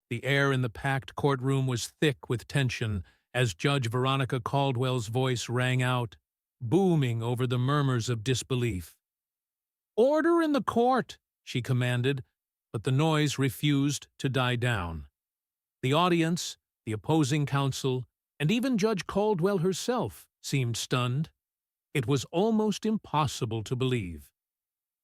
The air in the packed courtroom was thick with tension as Judge Veronica Caldwell's voice rang out, booming over the murmurs of disbelief. "Order in the court," she commanded, but the noise refused to die down. The audience, the opposing counsel, and even Judge Caldwell herself seemed stunned. It was almost impossible to believe.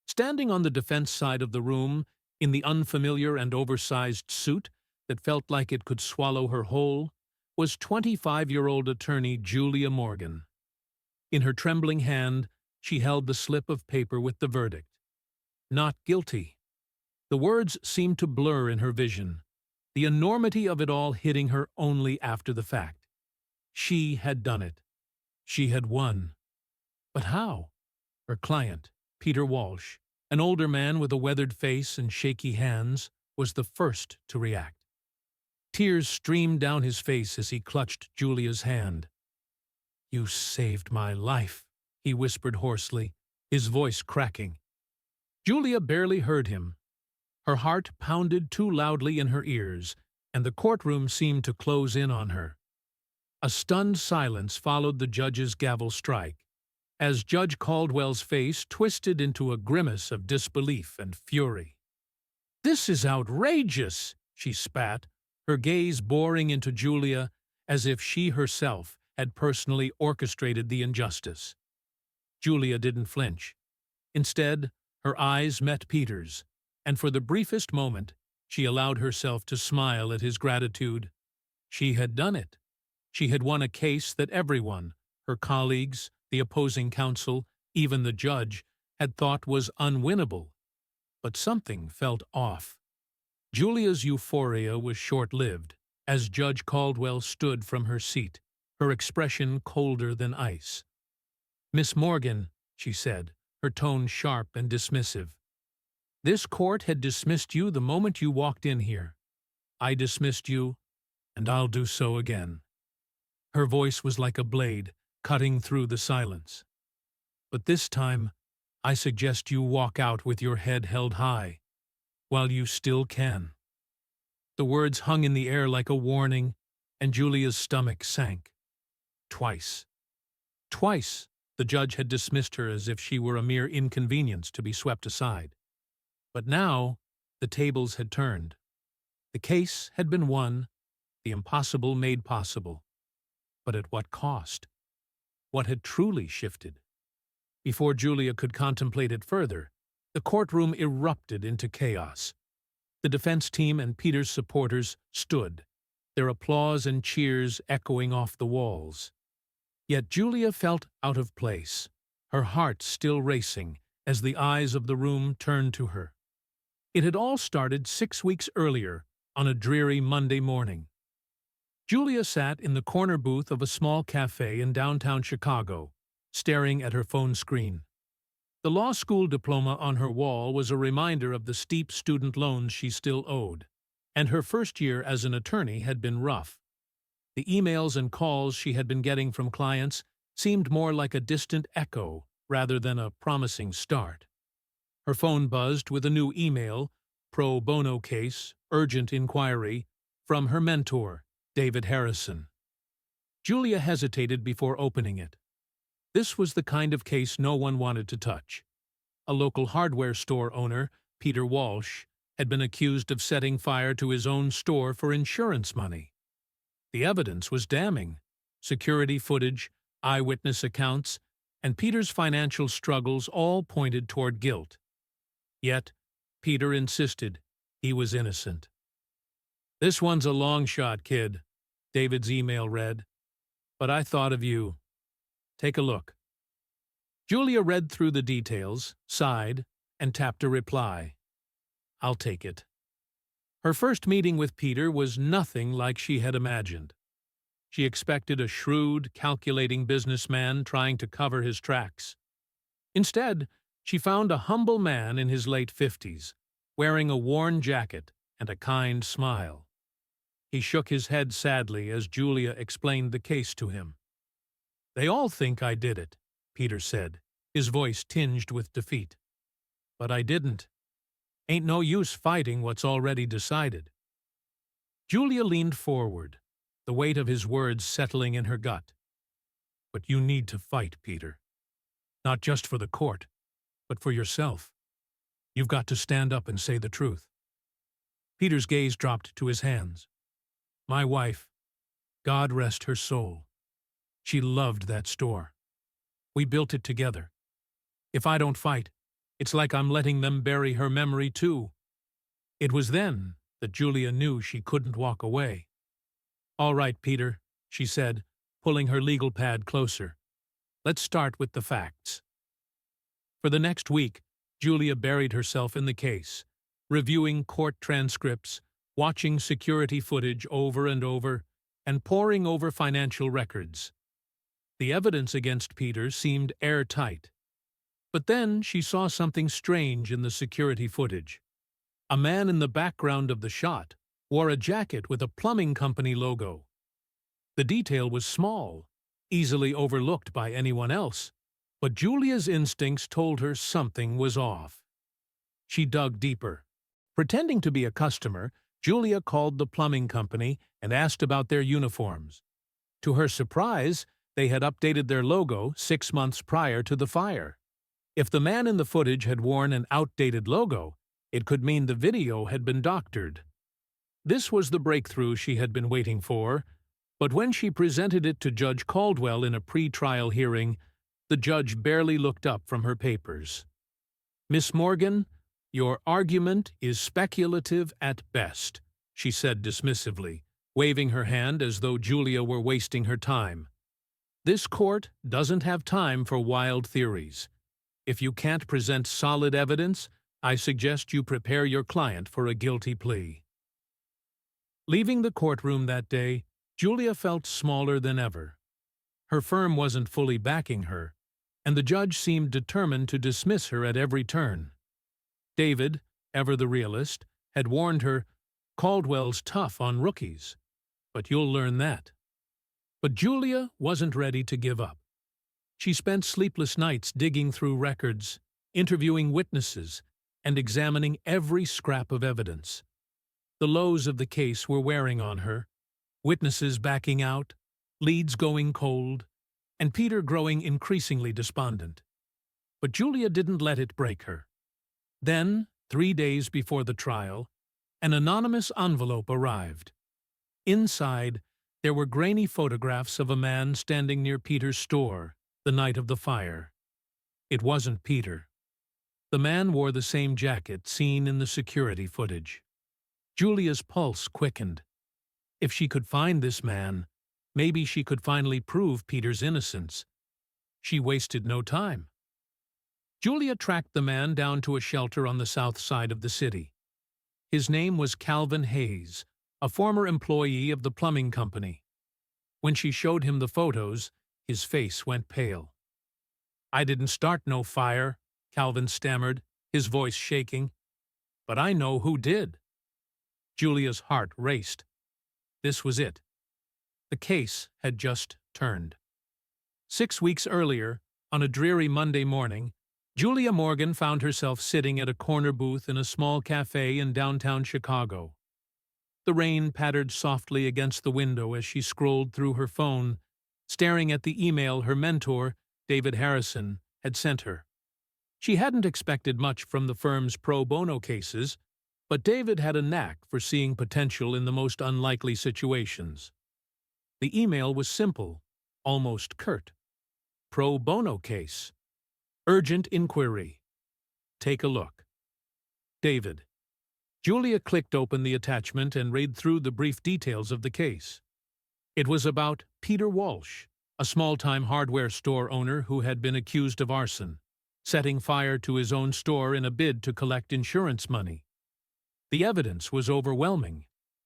Standing on the defense side of the room, in the unfamiliar and oversized suit that felt like it could swallow her whole, was 25-year-old attorney Julia Morgan. In her trembling hand, she held the slip of paper with the verdict. Not guilty. The words seemed to blur in her vision, the enormity of it all hitting her only after the fact. She had done it. She had won. But how? Her client, Peter Walsh, an older man with a weathered face and shaky hands, was the first to react. Tears streamed down his face as he clutched Julia's hand. "You saved my life," he whispered hoarsely, his voice cracking. Julia barely heard him. Her heart pounded too loudly in her ears, and the courtroom seemed to close in on her. A stunned silence followed the judge's gavel strike, as Judge Caldwell's face twisted into a grimace of disbelief and fury. "This is outrageous," she spat, her gaze boring into Julia as if she herself had personally orchestrated the injustice. Julia didn't flinch. Instead, her eyes met Peter's, and for the briefest moment, she allowed herself to smile at his gratitude. She had done it. She had won a case that everyone, her colleagues, the opposing counsel, even the judge, had thought was unwinnable. But something felt off. Julia's euphoria was short-lived, as Judge Caldwell stood from her seat, her expression colder than ice. "Miss Morgan," she said, her tone sharp and dismissive, "this court had dismissed you the moment you walked in here. I dismissed you, and I'll do so again." Her voice was like a blade, cutting through the silence. "But this time, I suggest you walk out with your head held high, while you still can." The words hung in the air like a warning, and Julia's stomach sank. Twice. Twice the judge had dismissed her as if she were a mere inconvenience to be swept aside. But now the tables had turned. The case had been won, the impossible made possible. But at what cost? What had truly shifted? Before Julia could contemplate it further, the courtroom erupted into chaos. The defense team and Peter's supporters stood, their applause and cheers echoing off the walls. Yet Julia felt out of place, her heart still racing as the eyes of the room turned to her. It had all started 6 weeks earlier, on a dreary Monday morning. Julia sat in the corner booth of a small cafe in downtown Chicago, staring at her phone screen. The law school diploma on her wall was a reminder of the steep student loans she still owed, and her first year as an attorney had been rough. The emails and calls she had been getting from clients seemed more like a distant echo rather than a promising start. Her phone buzzed with a new email, pro bono case, urgent inquiry, from her mentor, David Harrison. Julia hesitated before opening it. This was the kind of case no one wanted to touch. A local hardware store owner, Peter Walsh, had been accused of setting fire to his own store for insurance money. The evidence was damning. Security footage, eyewitness accounts, and Peter's financial struggles all pointed toward guilt. Yet, Peter insisted he was innocent. "This one's a long shot, kid," David's email read. "But I thought of you. Take a look." Julia read through the details, sighed, and tapped a reply. "I'll take it." Her first meeting with Peter was nothing like she had imagined. She expected a shrewd, calculating businessman trying to cover his tracks. Instead, she found a humble man in his late 50s, wearing a worn jacket and a kind smile. He shook his head sadly as Julia explained the case to him. "They all think I did it," Peter said, his voice tinged with defeat. "But I didn't. Ain't no use fighting what's already decided." Julia leaned forward, the weight of his words settling in her gut. "But you need to fight, Peter. Not just for the court, but for yourself. You've got to stand up and say the truth." Peter's gaze dropped to his hands. "My wife, God rest her soul. She loved that store. We built it together. If I don't fight, it's like I'm letting them bury her memory too." It was then that Julia knew she couldn't walk away. "All right, Peter," she said, pulling her legal pad closer. "Let's start with the facts." For the next week, Julia buried herself in the case, reviewing court transcripts, watching security footage over and over, and poring over financial records. The evidence against Peter seemed airtight. But then she saw something strange in the security footage. A man in the background of the shot wore a jacket with a plumbing company logo. The detail was small, easily overlooked by anyone else, but Julia's instincts told her something was off. She dug deeper. Pretending to be a customer, Julia called the plumbing company and asked about their uniforms. To her surprise, they had updated their logo 6 months prior to the fire. If the man in the footage had worn an outdated logo, it could mean the video had been doctored. This was the breakthrough she had been waiting for, but when she presented it to Judge Caldwell in a pre-trial hearing, the judge barely looked up from her papers. "Miss Morgan, your argument is speculative at best," she said dismissively, waving her hand as though Julia were wasting her time. "This court doesn't have time for wild theories. If you can't present solid evidence, I suggest you prepare your client for a guilty plea." Leaving the courtroom that day, Julia felt smaller than ever. Her firm wasn't fully backing her, and the judge seemed determined to dismiss her at every turn. David, ever the realist, had warned her, "Caldwell's tough on rookies, but you'll learn that." But Julia wasn't ready to give up. She spent sleepless nights digging through records, interviewing witnesses, and examining every scrap of evidence. The lows of the case were wearing on her, witnesses backing out, leads going cold, and Peter growing increasingly despondent. But Julia didn't let it break her. Then, 3 days before the trial, an anonymous envelope arrived. Inside, there were grainy photographs of a man standing near Peter's store the night of the fire. It wasn't Peter. The man wore the same jacket seen in the security footage. Julia's pulse quickened. If she could find this man, maybe she could finally prove Peter's innocence. She wasted no time. Julia tracked the man down to a shelter on the south side of the city. His name was Calvin Hayes, a former employee of the plumbing company. When she showed him the photos, his face went pale. "I didn't start no fire," Calvin stammered, his voice shaking. "But I know who did." Julia's heart raced. This was it. The case had just turned. 6 weeks earlier, on a dreary Monday morning, Julia Morgan found herself sitting at a corner booth in a small cafe in downtown Chicago. The rain pattered softly against the window as she scrolled through her phone, staring at the email her mentor, David Harrison, had sent her. She hadn't expected much from the firm's pro bono cases, but David had a knack for seeing potential in the most unlikely situations. The email was simple, almost curt. Pro bono case. Urgent inquiry. Take a look. David. Julia clicked open the attachment and read through the brief details of the case. It was about Peter Walsh, a small-time hardware store owner who had been accused of arson, setting fire to his own store in a bid to collect insurance money. The evidence was overwhelming.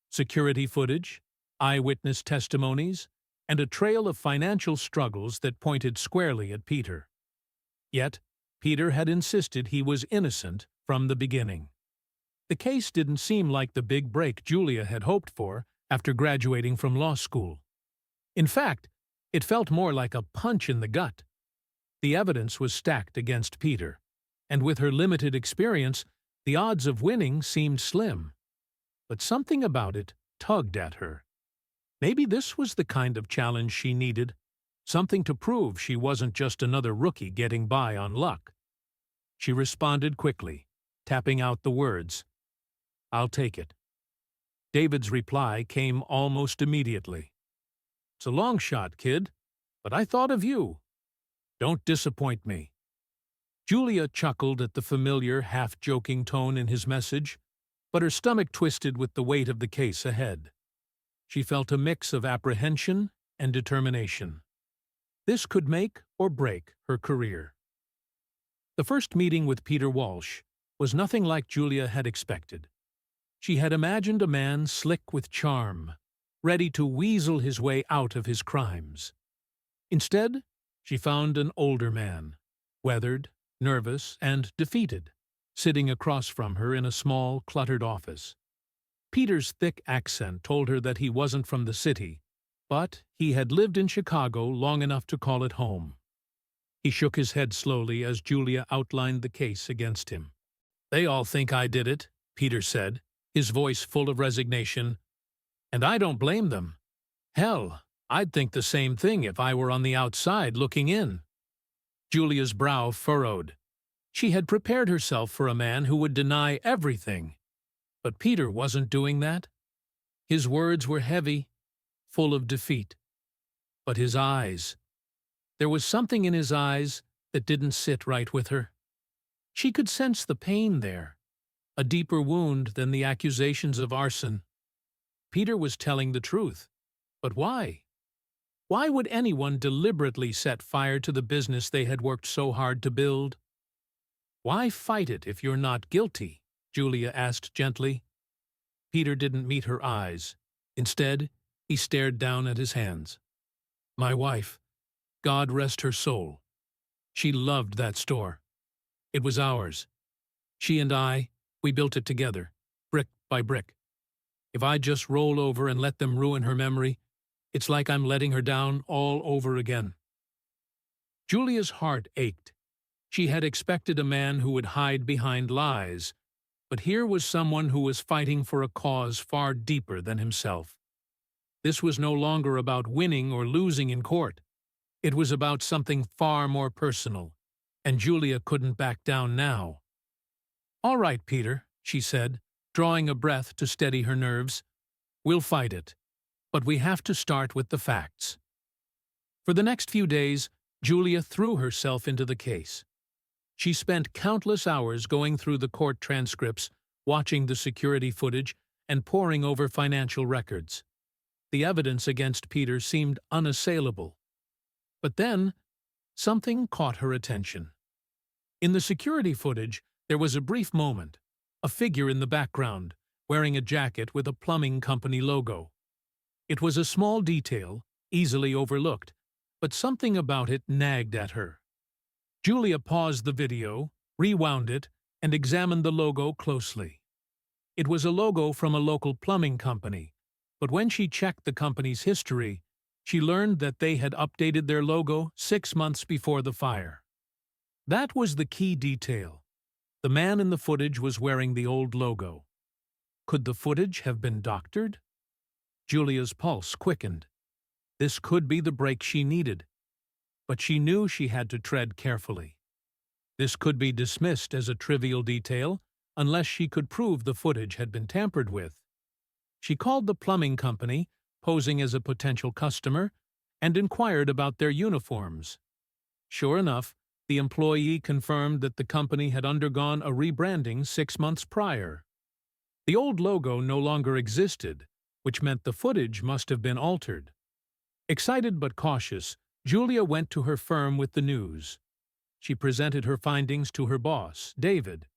Security footage, eyewitness testimonies, and a trail of financial struggles that pointed squarely at Peter. Yet, Peter had insisted he was innocent from the beginning. The case didn't seem like the big break Julia had hoped for after graduating from law school. In fact, it felt more like a punch in the gut. The evidence was stacked against Peter, and with her limited experience, the odds of winning seemed slim. But something about it tugged at her. Maybe this was the kind of challenge she needed, something to prove she wasn't just another rookie getting by on luck. She responded quickly, tapping out the words, "I'll take it." David's reply came almost immediately. "It's a long shot, kid, but I thought of you. Don't disappoint me." Julia chuckled at the familiar, half-joking tone in his message, but her stomach twisted with the weight of the case ahead. She felt a mix of apprehension and determination. This could make or break her career. The first meeting with Peter Walsh was nothing like Julia had expected. She had imagined a man slick with charm, ready to weasel his way out of his crimes. Instead, she found an older man, weathered, nervous, and defeated, sitting across from her in a small, cluttered office. Peter's thick accent told her that he wasn't from the city, but he had lived in Chicago long enough to call it home. He shook his head slowly as Julia outlined the case against him. "They all think I did it," Peter said, his voice full of resignation, "and I don't blame them. Hell, I'd think the same thing if I were on the outside looking in." Julia's brow furrowed. She had prepared herself for a man who would deny everything. But Peter wasn't doing that. His words were heavy, full of defeat. But his eyes. There was something in his eyes that didn't sit right with her. She could sense the pain there, a deeper wound than the accusations of arson. Peter was telling the truth. But why? Why would anyone deliberately set fire to the business they had worked so hard to build? "Why fight it if you're not guilty?" Julia asked gently. Peter didn't meet her eyes. Instead, he stared down at his hands. "My wife, God rest her soul. She loved that store. It was ours. She and I, we built it together, brick by brick. If I just roll over and let them ruin her memory, it's like I'm letting her down all over again." Julia's heart ached. She had expected a man who would hide behind lies, but here was someone who was fighting for a cause far deeper than himself. This was no longer about winning or losing in court. It was about something far more personal, and Julia couldn't back down now. "All right, Peter," she said, drawing a breath to steady her nerves. "We'll fight it, but we have to start with the facts." For the next few days, Julia threw herself into the case. She spent countless hours going through the court transcripts, watching the security footage, and poring over financial records. The evidence against Peter seemed unassailable. But then, something caught her attention. In the security footage, there was a brief moment, a figure in the background, wearing a jacket with a plumbing company logo. It was a small detail, easily overlooked, but something about it nagged at her. Julia paused the video, rewound it, and examined the logo closely. It was a logo from a local plumbing company, but when she checked the company's history, she learned that they had updated their logo 6 months before the fire. That was the key detail. The man in the footage was wearing the old logo. Could the footage have been doctored? Julia's pulse quickened. This could be the break she needed. But she knew she had to tread carefully. This could be dismissed as a trivial detail unless she could prove the footage had been tampered with. She called the plumbing company, posing as a potential customer, and inquired about their uniforms. Sure enough, the employee confirmed that the company had undergone a rebranding 6 months prior. The old logo no longer existed, which meant the footage must have been altered. Excited but cautious, Julia went to her firm with the news. She presented her findings to her boss, David,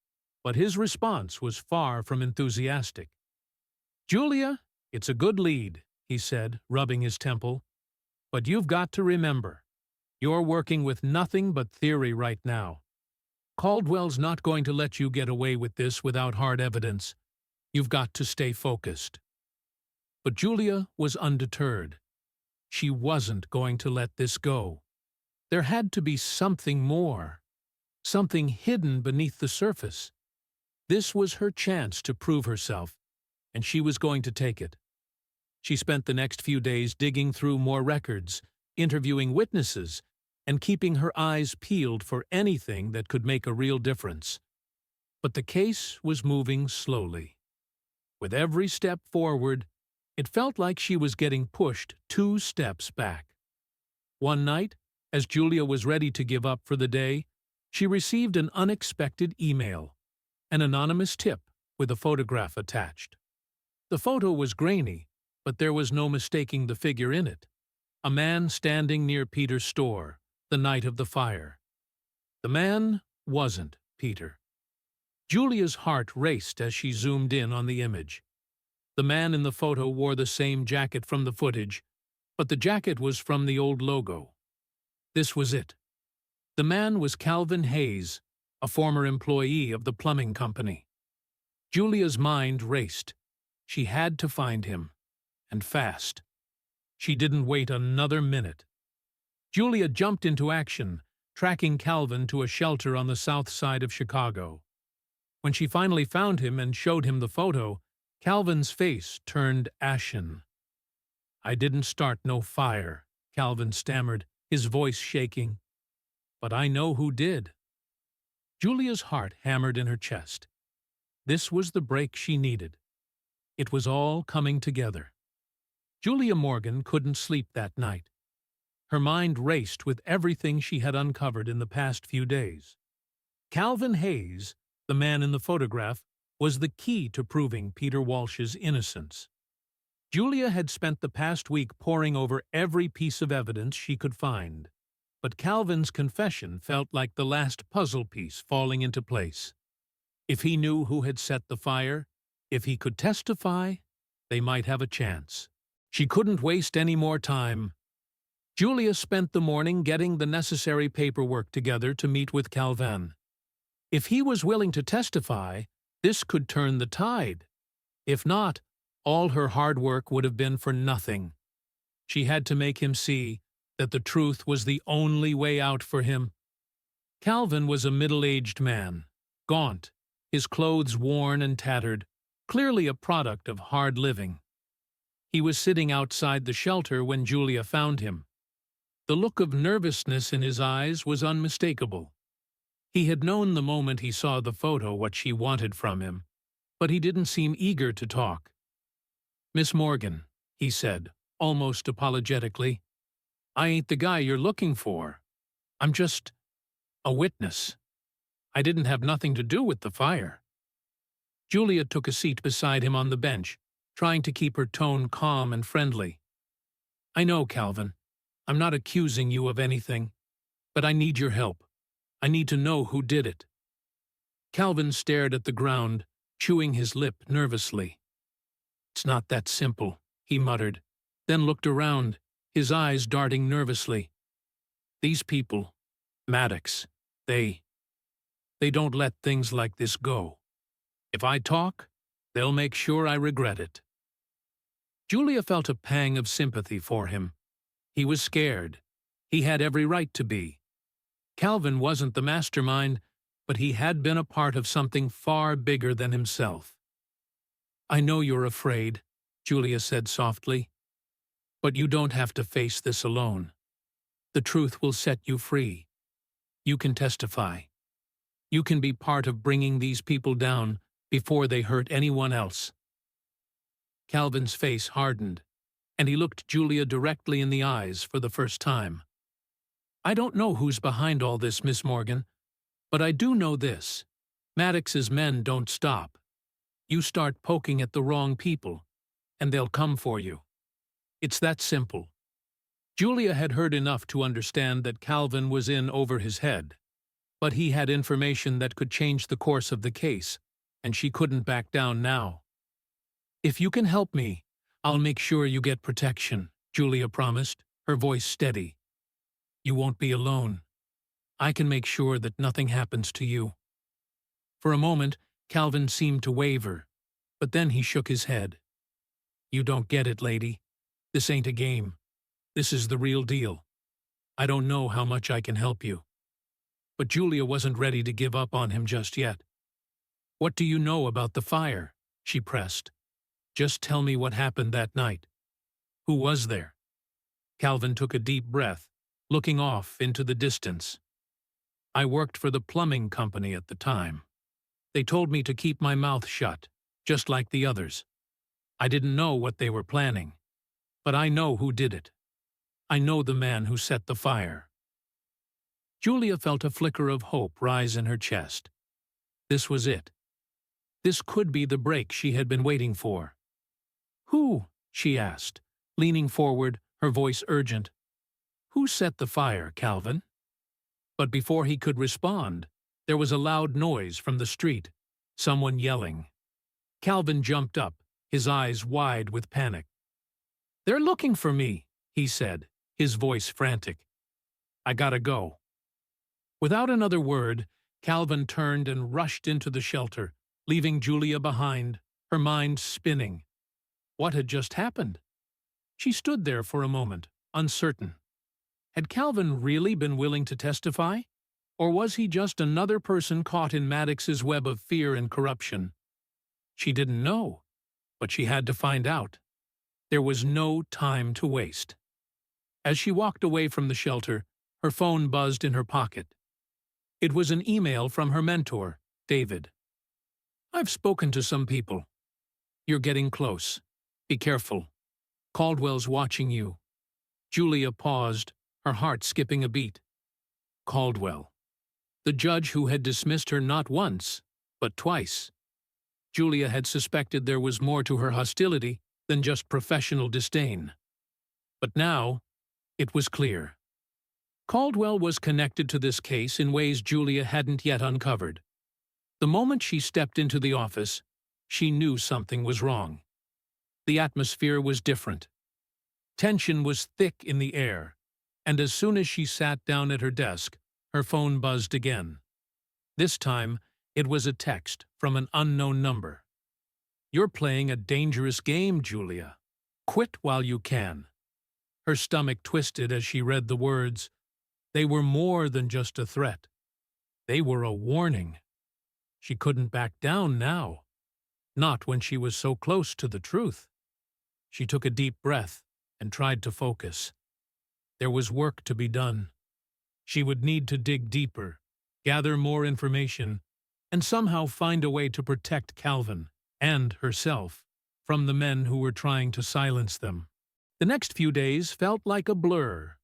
but his response was far from enthusiastic. "Julia, it's a good lead," he said, rubbing his temple. "But you've got to remember, you're working with nothing but theory right now. Caldwell's not going to let you get away with this without hard evidence. You've got to stay focused." But Julia was undeterred. She wasn't going to let this go. There had to be something more, something hidden beneath the surface. This was her chance to prove herself, and she was going to take it. She spent the next few days digging through more records, interviewing witnesses, and keeping her eyes peeled for anything that could make a real difference. But the case was moving slowly. With every step forward, it felt like she was getting pushed 2 steps back. One night, as Julia was ready to give up for the day, she received an unexpected email, an anonymous tip with a photograph attached. The photo was grainy, but there was no mistaking the figure in it. A man standing near Peter's store, the night of the fire. The man wasn't Peter. Julia's heart raced as she zoomed in on the image. The man in the photo wore the same jacket from the footage, but the jacket was from the old logo. This was it. The man was Calvin Hayes, a former employee of the plumbing company. Julia's mind raced. She had to find him, and fast. She didn't wait another minute. Julia jumped into action, tracking Calvin to a shelter on the south side of Chicago. When she finally found him and showed him the photo, Calvin's face turned ashen. "I didn't start no fire," Calvin stammered, his voice shaking. "But I know who did." Julia's heart hammered in her chest. This was the break she needed. It was all coming together. Julia Morgan couldn't sleep that night. Her mind raced with everything she had uncovered in the past few days. Calvin Hayes, the man in the photograph, was the key to proving Peter Walsh's innocence. Julia had spent the past week poring over every piece of evidence she could find, but Calvin's confession felt like the last puzzle piece falling into place. If he knew who had set the fire, if he could testify, they might have a chance. She couldn't waste any more time. Julia spent the morning getting the necessary paperwork together to meet with Calvin. If he was willing to testify, this could turn the tide. If not, all her hard work would have been for nothing. She had to make him see that the truth was the only way out for him. Calvin was a middle-aged man, gaunt, his clothes worn and tattered, clearly a product of hard living. He was sitting outside the shelter when Julia found him. The look of nervousness in his eyes was unmistakable. He had known the moment he saw the photo what she wanted from him, but he didn't seem eager to talk. "Miss Morgan," he said, almost apologetically, "I ain't the guy you're looking for. I'm just a witness. I didn't have nothing to do with the fire." Julia took a seat beside him on the bench, trying to keep her tone calm and friendly. "I know, Calvin. I'm not accusing you of anything, but I need your help. I need to know who did it." Calvin stared at the ground, chewing his lip nervously. "It's not that simple," he muttered, then looked around, his eyes darting nervously. "These people, Maddox, they don't let things like this go. If I talk, they'll make sure I regret it." Julia felt a pang of sympathy for him. He was scared. He had every right to be. Calvin wasn't the mastermind, but he had been a part of something far bigger than himself. "I know you're afraid," Julia said softly, "but you don't have to face this alone. The truth will set you free. You can testify. You can be part of bringing these people down before they hurt anyone else." Calvin's face hardened, and he looked Julia directly in the eyes for the first time. "I don't know who's behind all this, Miss Morgan, but I do know this. Maddox's men don't stop. You start poking at the wrong people, and they'll come for you. It's that simple." Julia had heard enough to understand that Calvin was in over his head, but he had information that could change the course of the case, and she couldn't back down now. "If you can help me, I'll make sure you get protection," Julia promised, her voice steady. "You won't be alone. I can make sure that nothing happens to you." For a moment, Calvin seemed to waver, but then he shook his head. "You don't get it, lady. This ain't a game. This is the real deal. I don't know how much I can help you." But Julia wasn't ready to give up on him just yet. "What do you know about the fire?" she pressed. "Just tell me what happened that night. Who was there? Calvin took a deep breath, looking off into the distance. I worked for the plumbing company at the time. They told me to keep my mouth shut, just like the others. I didn't know what they were planning, but I know who did it. I know the man who set the fire. Julia felt a flicker of hope rise in her chest. This was it. This could be the break she had been waiting for. Who? She asked, leaning forward, her voice urgent. Who set the fire, Calvin? But before he could respond, there was a loud noise from the street, someone yelling. Calvin jumped up, his eyes wide with panic. They're looking for me, he said, his voice frantic. I gotta go. Without another word, Calvin turned and rushed into the shelter, leaving Julia behind, her mind spinning. What had just happened? She stood there for a moment, uncertain. Had Calvin really been willing to testify? Or was he just another person caught in Maddox's web of fear and corruption? She didn't know, but she had to find out. There was no time to waste. As she walked away from the shelter, her phone buzzed in her pocket. It was an email from her mentor, David. I've spoken to some people. You're getting close. Be careful. Caldwell's watching you. Julia paused, her heart skipping a beat. Caldwell. The judge who had dismissed her not once, but twice. Julia had suspected there was more to her hostility than just professional disdain. But now, it was clear. Caldwell was connected to this case in ways Julia hadn't yet uncovered. The moment she stepped into the office, she knew something was wrong. The atmosphere was different. Tension was thick in the air, and as soon as she sat down at her desk, her phone buzzed again. This time, it was a text from an unknown number. You're playing a dangerous game, Julia. Quit while you can. Her stomach twisted as she read the words. They were more than just a threat. They were a warning. She couldn't back down now. Not when she was so close to the truth. She took a deep breath and tried to focus. There was work to be done. She would need to dig deeper, gather more information, and somehow find a way to protect Calvin and herself from the men who were trying to silence them. The next few days felt like a blur.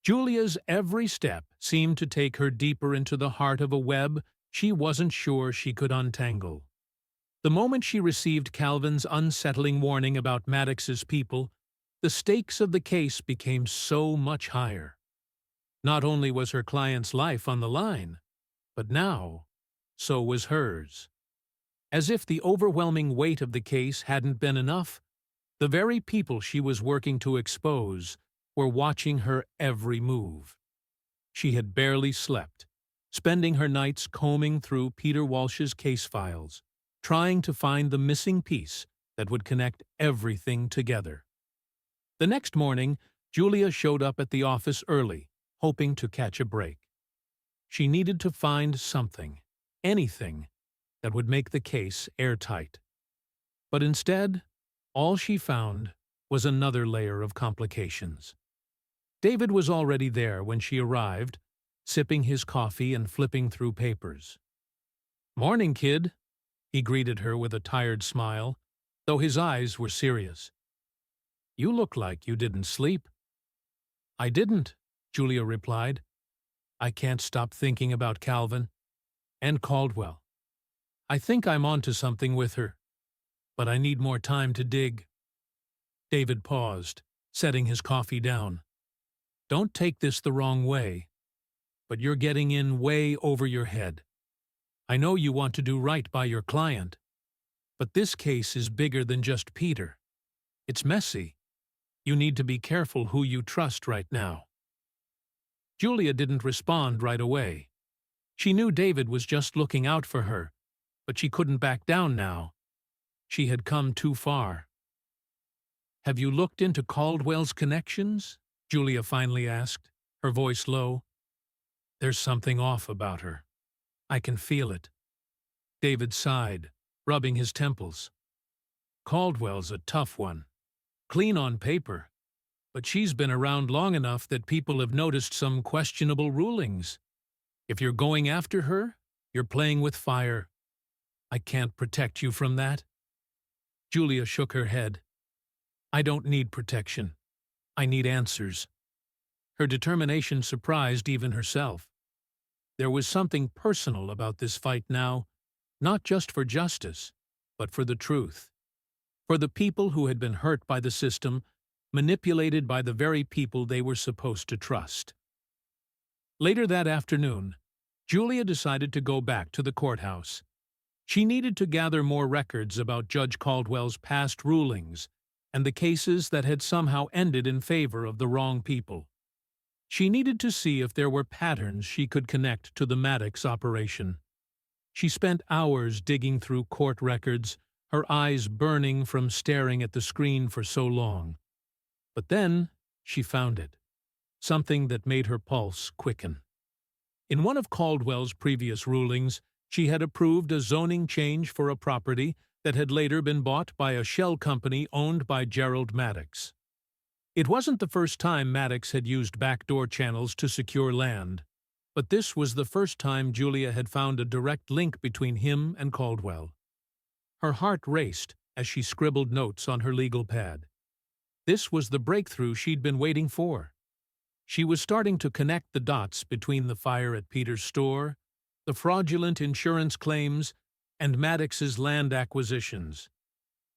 Julia's every step seemed to take her deeper into the heart of a web she wasn't sure she could untangle. The moment she received Calvin's unsettling warning about Maddox's people, the stakes of the case became so much higher. Not only was her client's life on the line, but now, so was hers. As if the overwhelming weight of the case hadn't been enough, the very people she was working to expose were watching her every move. She had barely slept, spending her nights combing through Peter Walsh's case files, trying to find the missing piece that would connect everything together. The next morning, Julia showed up at the office early, hoping to catch a break. She needed to find something, anything, that would make the case airtight. But instead, all she found was another layer of complications. David was already there when she arrived, sipping his coffee and flipping through papers. "Morning, kid," he greeted her with a tired smile, though his eyes were serious. "You look like you didn't sleep." "I didn't," Julia replied. "I can't stop thinking about Calvin and Caldwell. I think I'm onto something with her, but I need more time to dig." David paused, setting his coffee down. "Don't take this the wrong way, but you're getting in way over your head. I know you want to do right by your client, but this case is bigger than just Peter. It's messy. You need to be careful who you trust right now." Julia didn't respond right away. She knew David was just looking out for her, but she couldn't back down now. She had come too far. "Have you looked into Caldwell's connections?" Julia finally asked, her voice low. "There's something off about her. I can feel it." David sighed, rubbing his temples. "Caldwell's a tough one. Clean on paper, but she's been around long enough that people have noticed some questionable rulings. If you're going after her, you're playing with fire. I can't protect you from that." Julia shook her head. "I don't need protection. I need answers." Her determination surprised even herself. There was something personal about this fight now, not just for justice, but for the truth. For the people who had been hurt by the system, manipulated by the very people they were supposed to trust. Later that afternoon, Julia decided to go back to the courthouse. She needed to gather more records about Judge Caldwell's past rulings and the cases that had somehow ended in favor of the wrong people. She needed to see if there were patterns she could connect to the Maddox operation. She spent hours digging through court records, her eyes burning from staring at the screen for so long. But then she found it, something that made her pulse quicken. In one of Caldwell's previous rulings, she had approved a zoning change for a property that had later been bought by a shell company owned by Gerald Maddox. It wasn't the first time Maddox had used backdoor channels to secure land, but this was the first time Julia had found a direct link between him and Caldwell. Her heart raced as she scribbled notes on her legal pad. This was the breakthrough she'd been waiting for. She was starting to connect the dots between the fire at Peter's store, the fraudulent insurance claims, and Maddox's land acquisitions.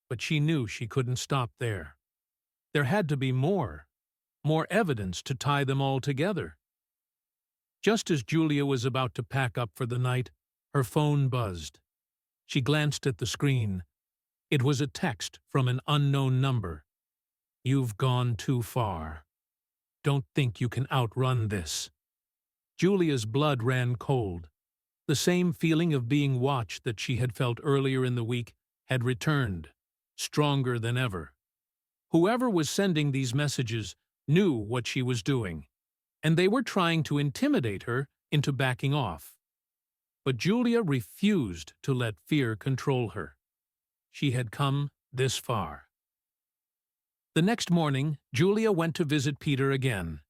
But she knew she couldn't stop there. There had to be more evidence to tie them all together. Just as Julia was about to pack up for the night, her phone buzzed. She glanced at the screen. It was a text from an unknown number. "You've gone too far. Don't think you can outrun this." Julia's blood ran cold. The same feeling of being watched that she had felt earlier in the week had returned, stronger than ever. Whoever was sending these messages knew what she was doing, and they were trying to intimidate her into backing off. But Julia refused to let fear control her. She had come this far. The next morning, Julia went to visit Peter again.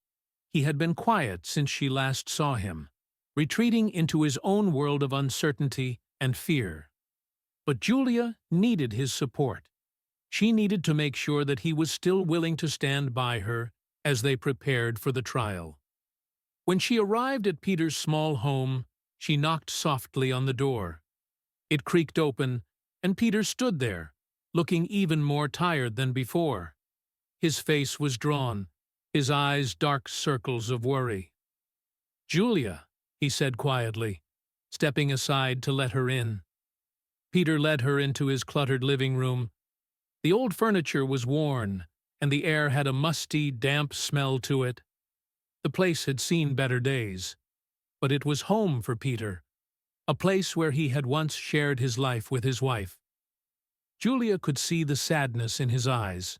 He had been quiet since she last saw him, retreating into his own world of uncertainty and fear. But Julia needed his support. She needed to make sure that he was still willing to stand by her as they prepared for the trial. When she arrived at Peter's small home, she knocked softly on the door. It creaked open, and Peter stood there, looking even more tired than before. His face was drawn, his eyes dark circles of worry. "Julia," he said quietly, stepping aside to let her in. Peter led her into his cluttered living room. The old furniture was worn, and the air had a musty, damp smell to it. The place had seen better days, but it was home for Peter, a place where he had once shared his life with his wife. Julia could see the sadness in his eyes.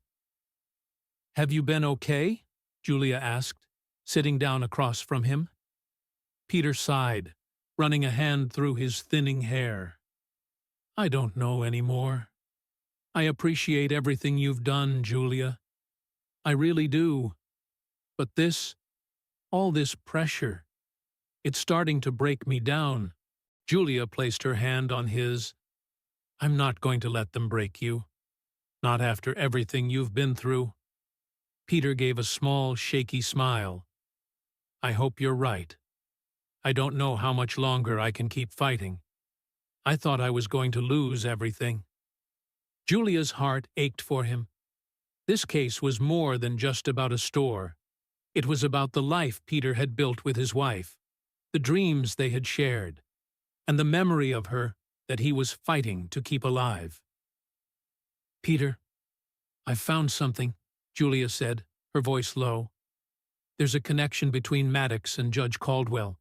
"Have you been okay?" Julia asked, sitting down across from him. Peter sighed, running a hand through his thinning hair. "I don't know anymore. I appreciate everything you've done, Julia. I really do. But all this pressure, it's starting to break me down." Julia placed her hand on his. "I'm not going to let them break you. Not after everything you've been through." Peter gave a small, shaky smile. "I hope you're right. I don't know how much longer I can keep fighting. I thought I was going to lose everything." Julia's heart ached for him. This case was more than just about a store. It was about the life Peter had built with his wife, the dreams they had shared, and the memory of her that he was fighting to keep alive. "Peter, I've found something," Julia said, her voice low. "There's a connection between Maddox and Judge Caldwell.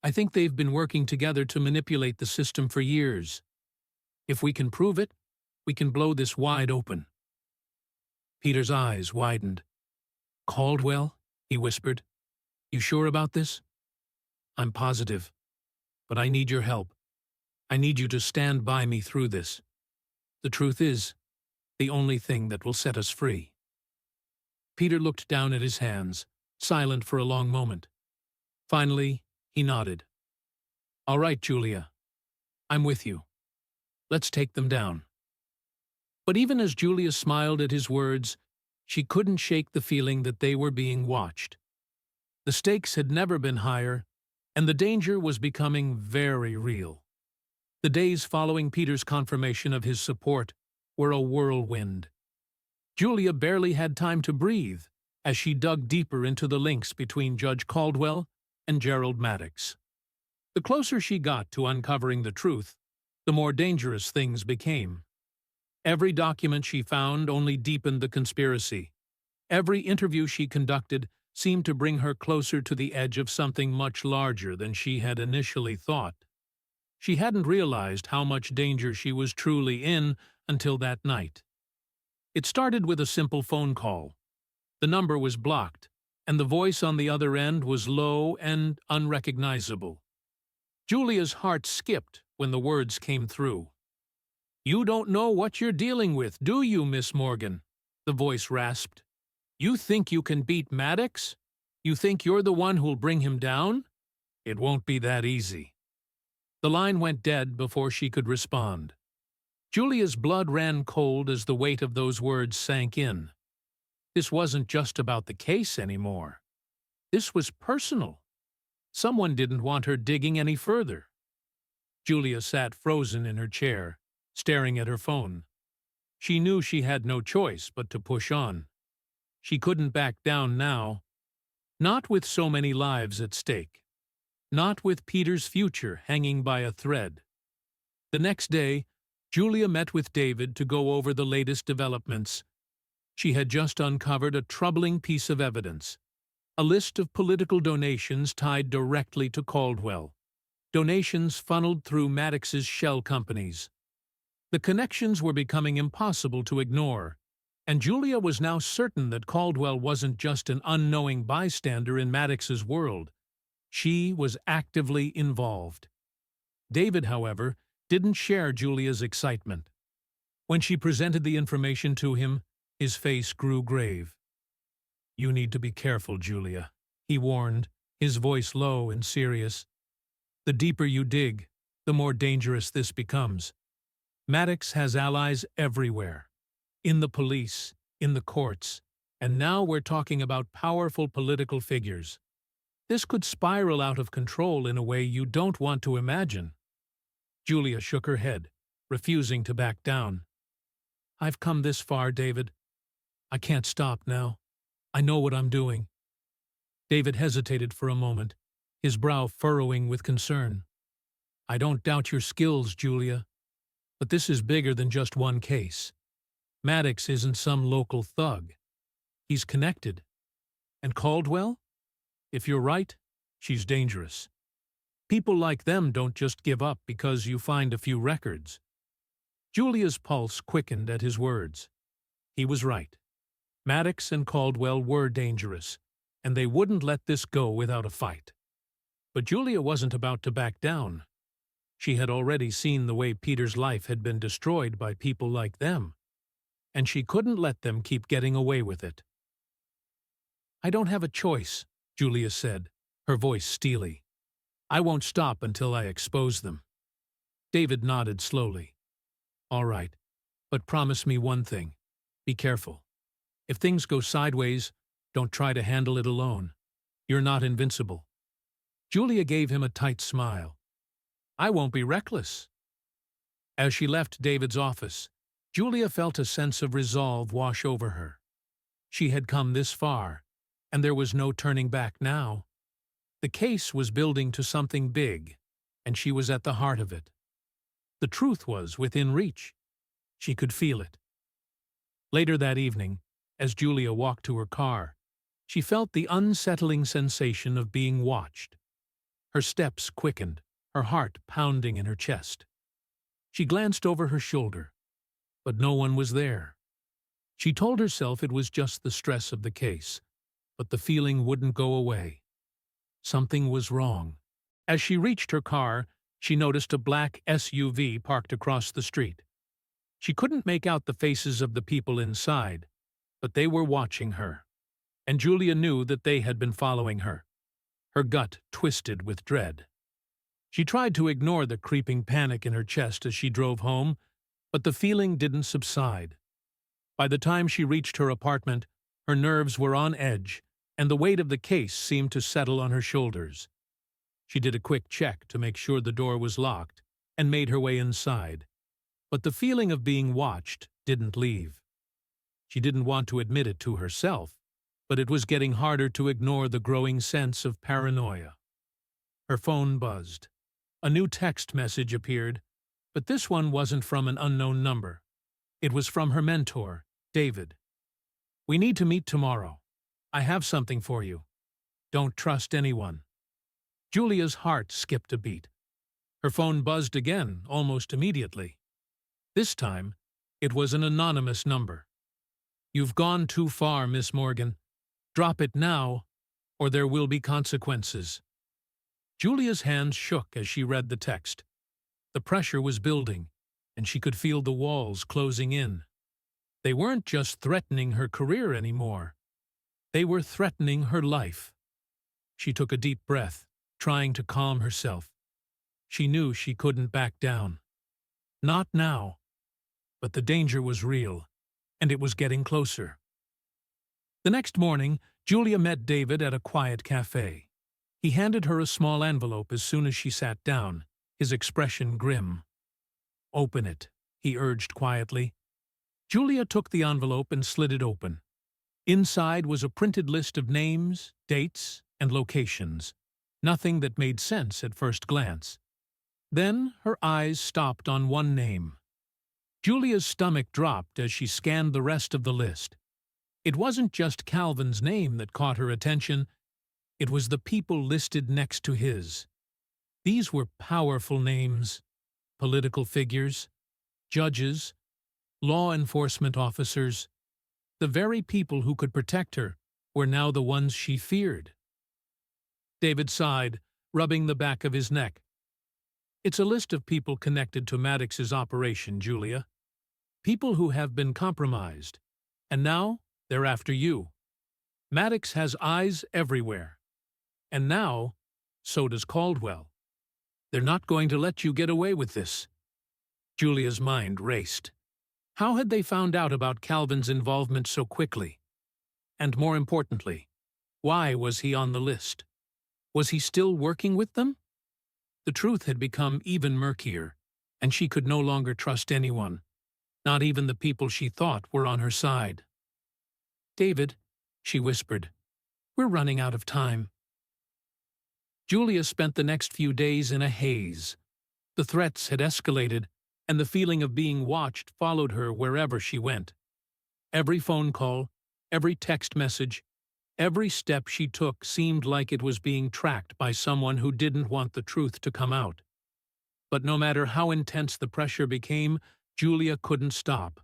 I think they've been working together to manipulate the system for years. If we can prove it, we can blow this wide open." Peter's eyes widened. "Caldwell?" he whispered. "You sure about this?" "I'm positive. But I need your help. I need you to stand by me through this. The truth is, the only thing that will set us free." Peter looked down at his hands, silent for a long moment. Finally, he nodded. "All right, Julia. I'm with you. Let's take them down." But even as Julia smiled at his words, she couldn't shake the feeling that they were being watched. The stakes had never been higher, and the danger was becoming very real. The days following Peter's confirmation of his support were a whirlwind. Julia barely had time to breathe as she dug deeper into the links between Judge Caldwell and Gerald Maddox. The closer she got to uncovering the truth, the more dangerous things became. Every document she found only deepened the conspiracy. Every interview she conducted seemed to bring her closer to the edge of something much larger than she had initially thought. She hadn't realized how much danger she was truly in until that night. It started with a simple phone call. The number was blocked, and the voice on the other end was low and unrecognizable. Julia's heart skipped when the words came through. "You don't know what you're dealing with, do you, Miss Morgan?" the voice rasped. "You think you can beat Maddox? You think you're the one who'll bring him down? It won't be that easy." The line went dead before she could respond. Julia's blood ran cold as the weight of those words sank in. This wasn't just about the case anymore. This was personal. Someone didn't want her digging any further. Julia sat frozen in her chair, staring at her phone. She knew she had no choice but to push on. She couldn't back down now. Not with so many lives at stake. Not with Peter's future hanging by a thread. The next day, Julia met with David to go over the latest developments. She had just uncovered a troubling piece of evidence. A list of political donations tied directly to Caldwell. Donations funneled through Maddox's shell companies. The connections were becoming impossible to ignore, and Julia was now certain that Caldwell wasn't just an unknowing bystander in Maddox's world. She was actively involved. David, however, didn't share Julia's excitement. When she presented the information to him, his face grew grave. "You need to be careful, Julia," he warned, his voice low and serious. "The deeper you dig, the more dangerous this becomes. Maddox has allies everywhere. In the police, in the courts, and now we're talking about powerful political figures. This could spiral out of control in a way you don't want to imagine." Julia shook her head, refusing to back down. "I've come this far, David. I can't stop now. I know what I'm doing." David hesitated for a moment, his brow furrowing with concern. "I don't doubt your skills, Julia, but this is bigger than just one case. Maddox isn't some local thug. He's connected. And Caldwell? If you're right, she's dangerous. People like them don't just give up because you find a few records." Julia's pulse quickened at his words. He was right. Maddox and Caldwell were dangerous, and they wouldn't let this go without a fight. But Julia wasn't about to back down. She had already seen the way Peter's life had been destroyed by people like them, and she couldn't let them keep getting away with it. "I don't have a choice," Julia said, her voice steely. "I won't stop until I expose them." David nodded slowly. "All right, but promise me one thing. Be careful. If things go sideways, don't try to handle it alone. You're not invincible." Julia gave him a tight smile. "I won't be reckless." As she left David's office, Julia felt a sense of resolve wash over her. She had come this far, and there was no turning back now. The case was building to something big, and she was at the heart of it. The truth was within reach. She could feel it. Later that evening, as Julia walked to her car, she felt the unsettling sensation of being watched. Her steps quickened, her heart pounding in her chest. She glanced over her shoulder, but no one was there. She told herself it was just the stress of the case, but the feeling wouldn't go away. Something was wrong. As she reached her car, she noticed a black SUV parked across the street. She couldn't make out the faces of the people inside, but they were watching her. and Julia knew that they had been following her. Her gut twisted with dread. She tried to ignore the creeping panic in her chest as she drove home, but the feeling didn't subside. By the time she reached her apartment, her nerves were on edge, and the weight of the case seemed to settle on her shoulders. She did a quick check to make sure the door was locked and made her way inside. But the feeling of being watched didn't leave. She didn't want to admit it to herself, but it was getting harder to ignore the growing sense of paranoia. Her phone buzzed. A new text message appeared, but this one wasn't from an unknown number. It was from her mentor, David. "We need to meet tomorrow. I have something for you. Don't trust anyone." Julia's heart skipped a beat. Her phone buzzed again almost immediately. This time, it was an anonymous number. "You've gone too far, Miss Morgan. Drop it now, or there will be consequences." Julia's hands shook as she read the text. The pressure was building, and she could feel the walls closing in. They weren't just threatening her career anymore. They were threatening her life. She took a deep breath, trying to calm herself. She knew she couldn't back down. Not now. But the danger was real, and it was getting closer. The next morning, Julia met David at a quiet cafe. He handed her a small envelope as soon as she sat down, his expression grim. "Open it," he urged quietly. Julia took the envelope and slid it open. Inside was a printed list of names, dates, and locations. Nothing that made sense at first glance. Then her eyes stopped on one name. Julia's stomach dropped as she scanned the rest of the list. It wasn't just Calvin's name that caught her attention. It was the people listed next to his. These were powerful names, political figures, judges, law enforcement officers. The very people who could protect her were now the ones she feared. David sighed, rubbing the back of his neck. "It's a list of people connected to Maddox's operation, Julia. People who have been compromised. And now they're after you. Maddox has eyes everywhere. And now, so does Caldwell. They're not going to let you get away with this." Julia's mind raced. How had they found out about Calvin's involvement so quickly? And more importantly, why was he on the list? Was he still working with them? The truth had become even murkier, and she could no longer trust anyone, not even the people she thought were on her side. "David," she whispered, "we're running out of time." Julia spent the next few days in a haze. The threats had escalated, and the feeling of being watched followed her wherever she went. Every phone call, every text message, every step she took seemed like it was being tracked by someone who didn't want the truth to come out. But no matter how intense the pressure became, Julia couldn't stop.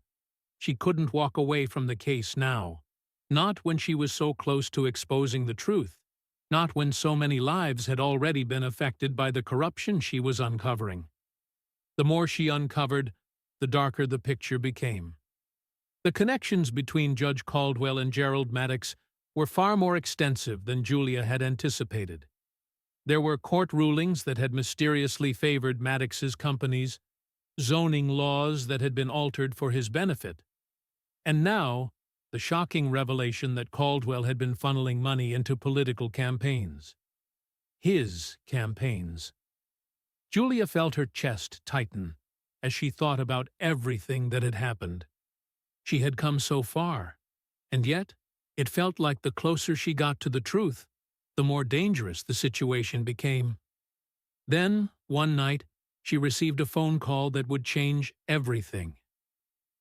She couldn't walk away from the case now. Not when she was so close to exposing the truth. Not when so many lives had already been affected by the corruption she was uncovering. The more she uncovered, the darker the picture became. The connections between Judge Caldwell and Gerald Maddox were far more extensive than Julia had anticipated. There were court rulings that had mysteriously favored Maddox's companies, zoning laws that had been altered for his benefit, and now the shocking revelation that Caldwell had been funneling money into political campaigns. His campaigns. Julia felt her chest tighten as she thought about everything that had happened. She had come so far, and yet it felt like the closer she got to the truth, the more dangerous the situation became. Then, one night, she received a phone call that would change everything.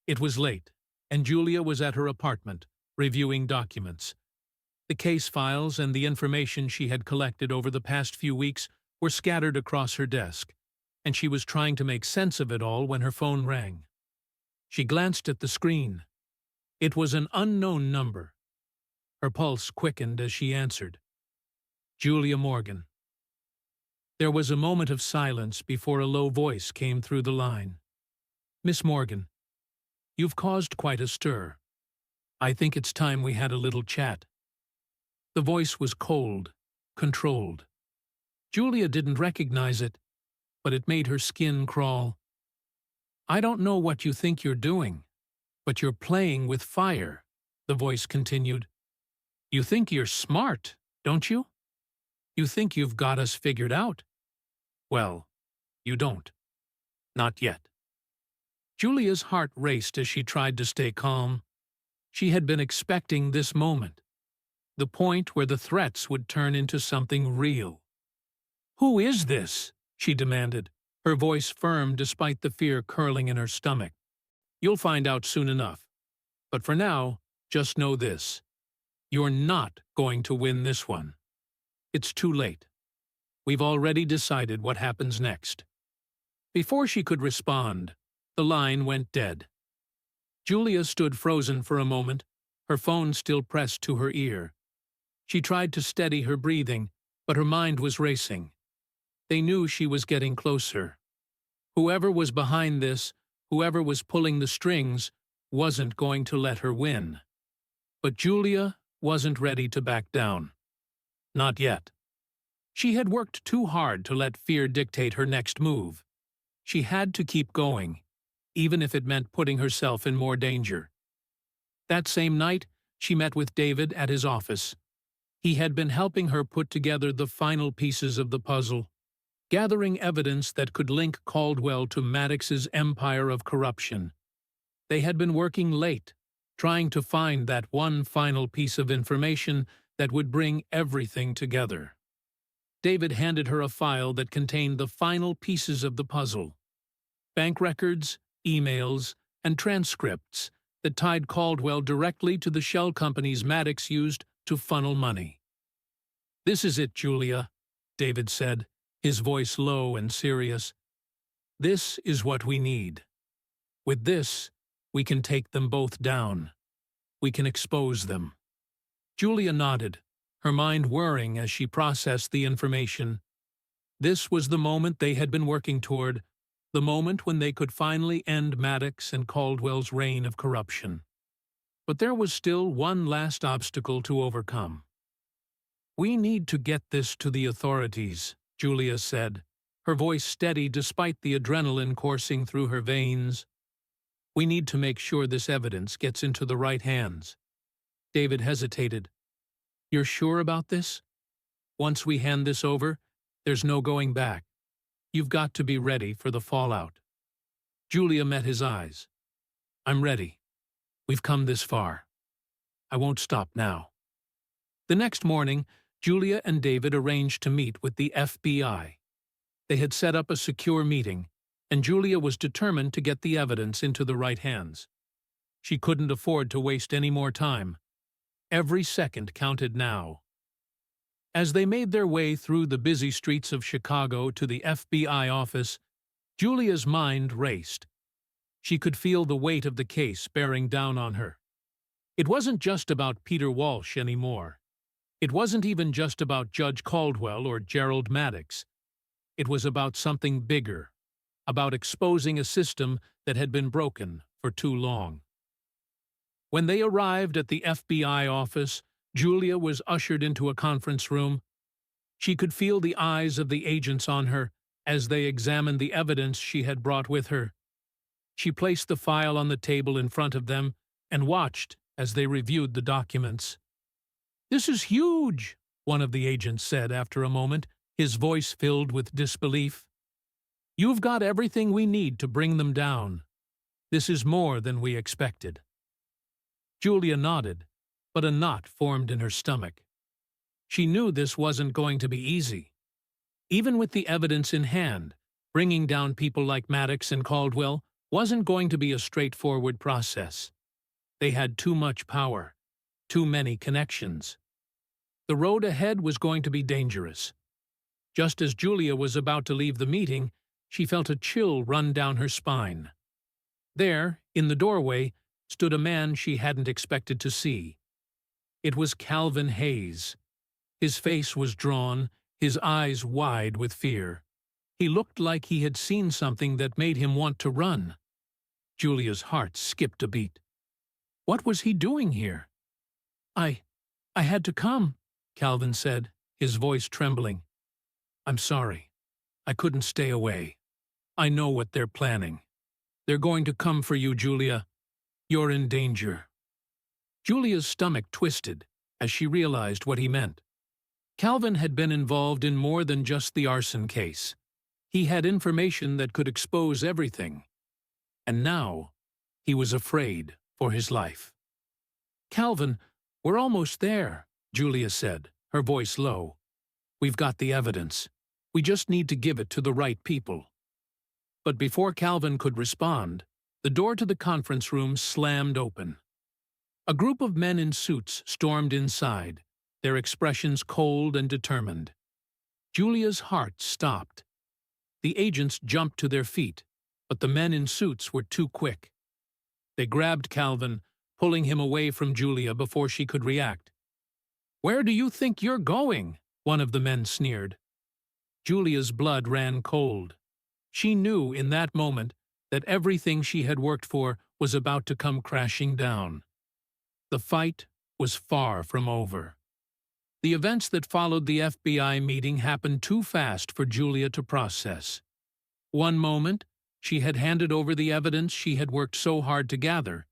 It was late, and Julia was at her apartment, reviewing documents. The case files and the information she had collected over the past few weeks were scattered across her desk, and she was trying to make sense of it all when her phone rang. She glanced at the screen. It was an unknown number. Her pulse quickened as she answered. Julia Morgan. There was a moment of silence before a low voice came through the line. "Miss Morgan, you've caused quite a stir. I think it's time we had a little chat." The voice was cold, controlled. Julia didn't recognize it, but it made her skin crawl. "I don't know what you think you're doing, but you're playing with fire," the voice continued. "You think you're smart, don't you? You think you've got us figured out. Well, you don't. Not yet." Julia's heart raced as she tried to stay calm. She had been expecting this moment, the point where the threats would turn into something real. "Who is this?" she demanded, her voice firm despite the fear curling in her stomach. "You'll find out soon enough. But for now, just know this. You're not going to win this one. It's too late. We've already decided what happens next." Before she could respond, the line went dead. Julia stood frozen for a moment, her phone still pressed to her ear. She tried to steady her breathing, but her mind was racing. They knew she was getting closer. Whoever was behind this, whoever was pulling the strings, wasn't going to let her win. But Julia wasn't ready to back down. Not yet. She had worked too hard to let fear dictate her next move. She had to keep going, even if it meant putting herself in more danger. That same night, she met with David at his office. He had been helping her put together the final pieces of the puzzle, gathering evidence that could link Caldwell to Maddox's empire of corruption. They had been working late, trying to find that one final piece of information that would bring everything together. David handed her a file that contained the final pieces of the puzzle: bank records, emails, and transcripts that tied Caldwell directly to the shell companies Maddox used to funnel money. "This is it, Julia," David said, his voice low and serious. "This is what we need. With this, we can take them both down. We can expose them." Julia nodded, her mind whirring as she processed the information. This was the moment they had been working toward, the moment when they could finally end Maddox and Caldwell's reign of corruption. But there was still one last obstacle to overcome. "We need to get this to the authorities," Julia said, her voice steady despite the adrenaline coursing through her veins. "We need to make sure this evidence gets into the right hands." David hesitated. "You're sure about this? Once we hand this over, there's no going back. You've got to be ready for the fallout." Julia met his eyes. "I'm ready. We've come this far. I won't stop now." The next morning, Julia and David arranged to meet with the FBI. They had set up a secure meeting, and Julia was determined to get the evidence into the right hands. She couldn't afford to waste any more time. Every second counted now. As they made their way through the busy streets of Chicago to the FBI office, Julia's mind raced. She could feel the weight of the case bearing down on her. It wasn't just about Peter Walsh anymore. It wasn't even just about Judge Caldwell or Gerald Maddox. It was about something bigger, about exposing a system that had been broken for too long. When they arrived at the FBI office, Julia was ushered into a conference room. She could feel the eyes of the agents on her as they examined the evidence she had brought with her. She placed the file on the table in front of them and watched as they reviewed the documents. "This is huge," one of the agents said after a moment, his voice filled with disbelief. "You've got everything we need to bring them down. This is more than we expected." Julia nodded, but a knot formed in her stomach. She knew this wasn't going to be easy. Even with the evidence in hand, bringing down people like Maddox and Caldwell wasn't going to be a straightforward process. They had too much power, too many connections. The road ahead was going to be dangerous. Just as Julia was about to leave the meeting, she felt a chill run down her spine. There, in the doorway, stood a man she hadn't expected to see. It was Calvin Hayes. His face was drawn, his eyes wide with fear. He looked like he had seen something that made him want to run. Julia's heart skipped a beat. What was he doing here? I had to come," Calvin said, his voice trembling. "I'm sorry. I couldn't stay away. I know what they're planning. They're going to come for you, Julia. You're in danger." Julia's stomach twisted as she realized what he meant. Calvin had been involved in more than just the arson case. He had information that could expose everything. And now, he was afraid for his life. "Calvin, we're almost there," Julia said, her voice low. "We've got the evidence. We just need to give it to the right people." But before Calvin could respond, the door to the conference room slammed open. A group of men in suits stormed inside, their expressions cold and determined. Julia's heart stopped. The agents jumped to their feet, but the men in suits were too quick. They grabbed Calvin, pulling him away from Julia before she could react. "Where do you think you're going?" one of the men sneered. Julia's blood ran cold. She knew in that moment that everything she had worked for was about to come crashing down. The fight was far from over. The events that followed the FBI meeting happened too fast for Julia to process. One moment, she had handed over the evidence she had worked so hard to gather,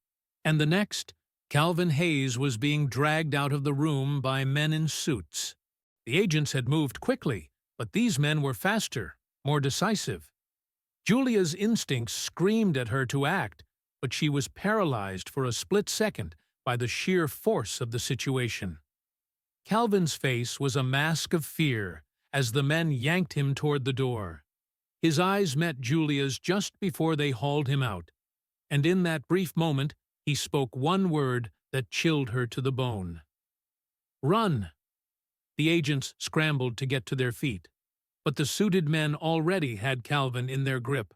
and the next, Calvin Hayes was being dragged out of the room by men in suits. The agents had moved quickly, but these men were faster, more decisive. Julia's instincts screamed at her to act, but she was paralyzed for a split second by the sheer force of the situation. Calvin's face was a mask of fear as the men yanked him toward the door. His eyes met Julia's just before they hauled him out, and in that brief moment he spoke one word that chilled her to the bone. "Run!" The agents scrambled to get to their feet, but the suited men already had Calvin in their grip.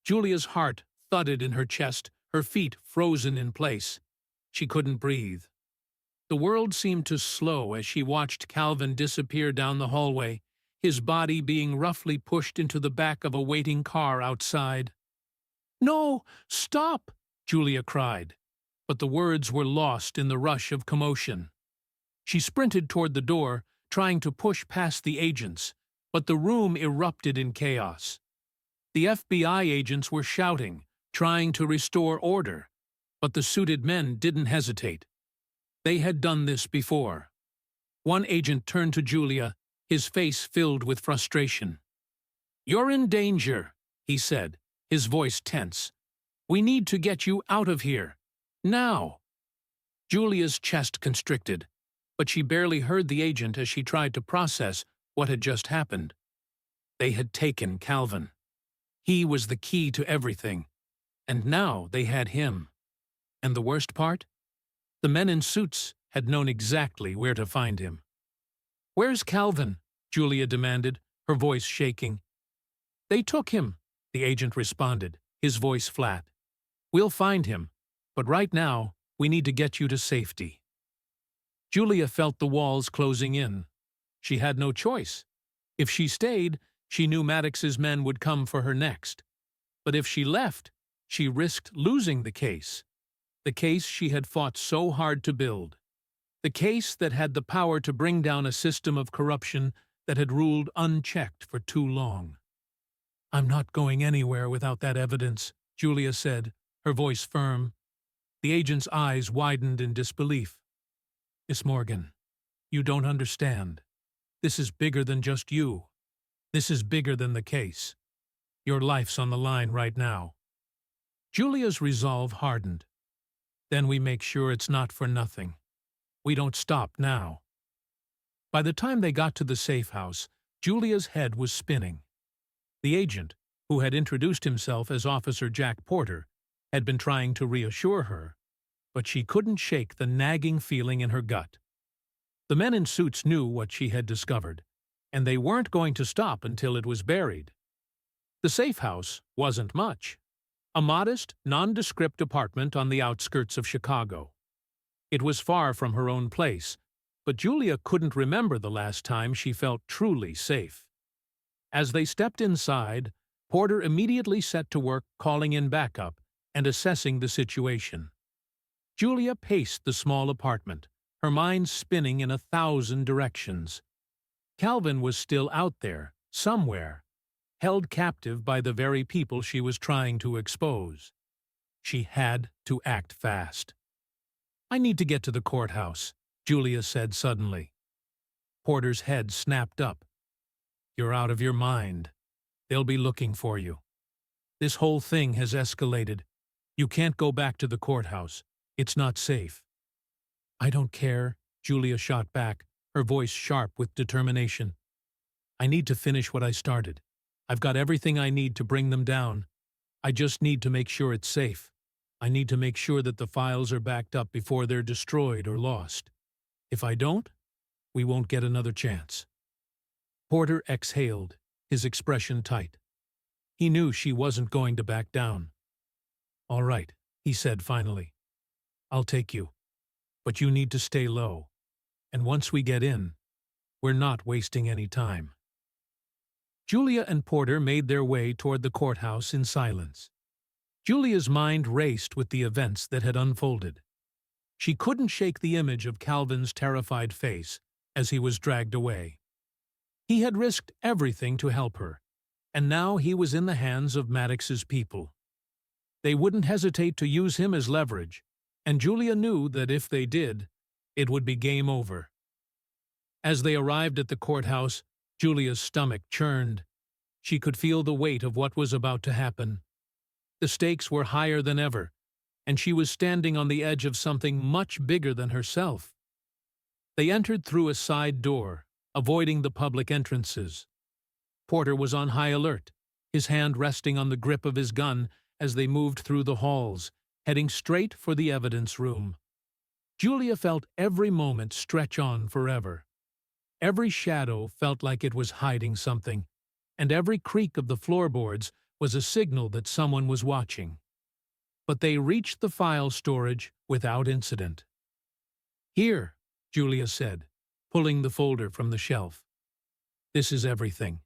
Julia's heart thudded in her chest, her feet frozen in place. She couldn't breathe. The world seemed to slow as she watched Calvin disappear down the hallway, his body being roughly pushed into the back of a waiting car outside. "No, stop!" Julia cried, but the words were lost in the rush of commotion. She sprinted toward the door, trying to push past the agents, but the room erupted in chaos. The FBI agents were shouting, trying to restore order, but the suited men didn't hesitate. They had done this before. One agent turned to Julia, his face filled with frustration. "You're in danger," he said, his voice tense. "We need to get you out of here. Now." Julia's chest constricted, but she barely heard the agent as she tried to process what had just happened. They had taken Calvin. He was the key to everything, and now they had him. And the worst part? The men in suits had known exactly where to find him. "Where's Calvin?" Julia demanded, her voice shaking. "They took him," the agent responded, his voice flat. "We'll find him, but right now we need to get you to safety." Julia felt the walls closing in. She had no choice. If she stayed, she knew Maddox's men would come for her next. But if she left, she risked losing the case she had fought so hard to build, the case that had the power to bring down a system of corruption that had ruled unchecked for too long. "I'm not going anywhere without that evidence," Julia said, her voice firm. The agent's eyes widened in disbelief. "Miss Morgan, you don't understand. This is bigger than just you. This is bigger than the case. Your life's on the line right now." Julia's resolve hardened. "Then we make sure it's not for nothing. We don't stop now." By the time they got to the safe house, Julia's head was spinning. The agent, who had introduced himself as Officer Jack Porter, had been trying to reassure her, but she couldn't shake the nagging feeling in her gut. The men in suits knew what she had discovered, and they weren't going to stop until it was buried. The safe house wasn't much. A modest, nondescript apartment on the outskirts of Chicago. It was far from her own place, but Julia couldn't remember the last time she felt truly safe. As they stepped inside, Porter immediately set to work calling in backup and assessing the situation. Julia paced the small apartment, her mind spinning in 1,000 directions. Calvin was still out there, somewhere, held captive by the very people she was trying to expose. She had to act fast. "I need to get to the courthouse," Julia said suddenly. Porter's head snapped up. "You're out of your mind. They'll be looking for you. This whole thing has escalated. You can't go back to the courthouse. It's not safe." "I don't care," Julia shot back, her voice sharp with determination. "I need to finish what I started. I've got everything I need to bring them down. I just need to make sure it's safe. I need to make sure that the files are backed up before they're destroyed or lost. If I don't, we won't get another chance." Porter exhaled, his expression tight. He knew she wasn't going to back down. "All right," he said finally. "I'll take you. But you need to stay low. And once we get in, we're not wasting any time." Julia and Porter made their way toward the courthouse in silence. Julia's mind raced with the events that had unfolded. She couldn't shake the image of Calvin's terrified face as he was dragged away. He had risked everything to help her, and now he was in the hands of Maddox's people. They wouldn't hesitate to use him as leverage, and Julia knew that if they did, it would be game over. As they arrived at the courthouse, Julia's stomach churned. She could feel the weight of what was about to happen. The stakes were higher than ever, and she was standing on the edge of something much bigger than herself. They entered through a side door, avoiding the public entrances. Porter was on high alert, his hand resting on the grip of his gun as they moved through the halls, heading straight for the evidence room. Julia felt every moment stretch on forever. Every shadow felt like it was hiding something, and every creak of the floorboards was a signal that someone was watching. But they reached the file storage without incident. "Here," Julia said, pulling the folder from the shelf. "This is everything.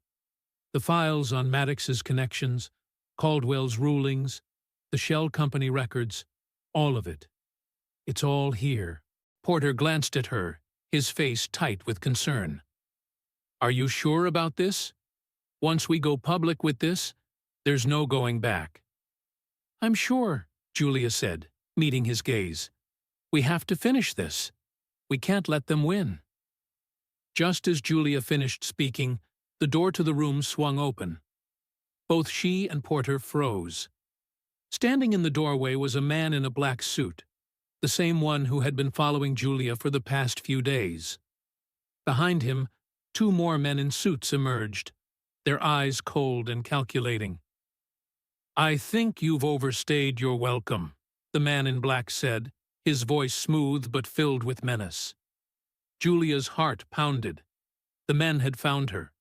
The files on Maddox's connections, Caldwell's rulings, the shell company records, all of it. It's all here." Porter glanced at her, his face tight with concern. "Are you sure about this? Once we go public with this, there's no going back." "I'm sure," Julia said, meeting his gaze. "We have to finish this. We can't let them win." Just as Julia finished speaking, the door to the room swung open. Both she and Porter froze. Standing in the doorway was a man in a black suit, the same one who had been following Julia for the past few days. Behind him, 2 more men in suits emerged, their eyes cold and calculating. "I think you've overstayed your welcome," the man in black said, his voice smooth but filled with menace. Julia's heart pounded. The men had found her.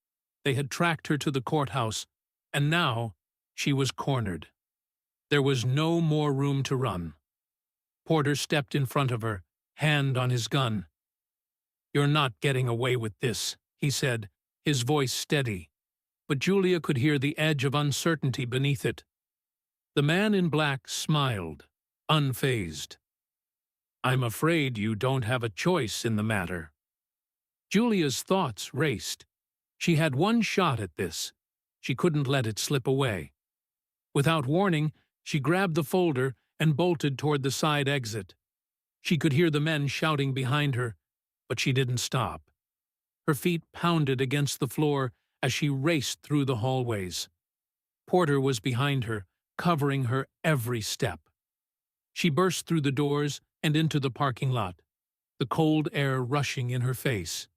They had tracked her to the courthouse, and now she was cornered. There was no more room to run. Porter stepped in front of her, hand on his gun. "You're not getting away with this," he said, his voice steady, but Julia could hear the edge of uncertainty beneath it. The man in black smiled, unfazed. "I'm afraid you don't have a choice in the matter." Julia's thoughts raced. She had one shot at this. She couldn't let it slip away. Without warning, she grabbed the folder and bolted toward the side exit. She could hear the men shouting behind her, but she didn't stop. Her feet pounded against the floor as she raced through the hallways. Porter was behind her, covering her every step. She burst through the doors and into the parking lot, the cold air rushing in her face.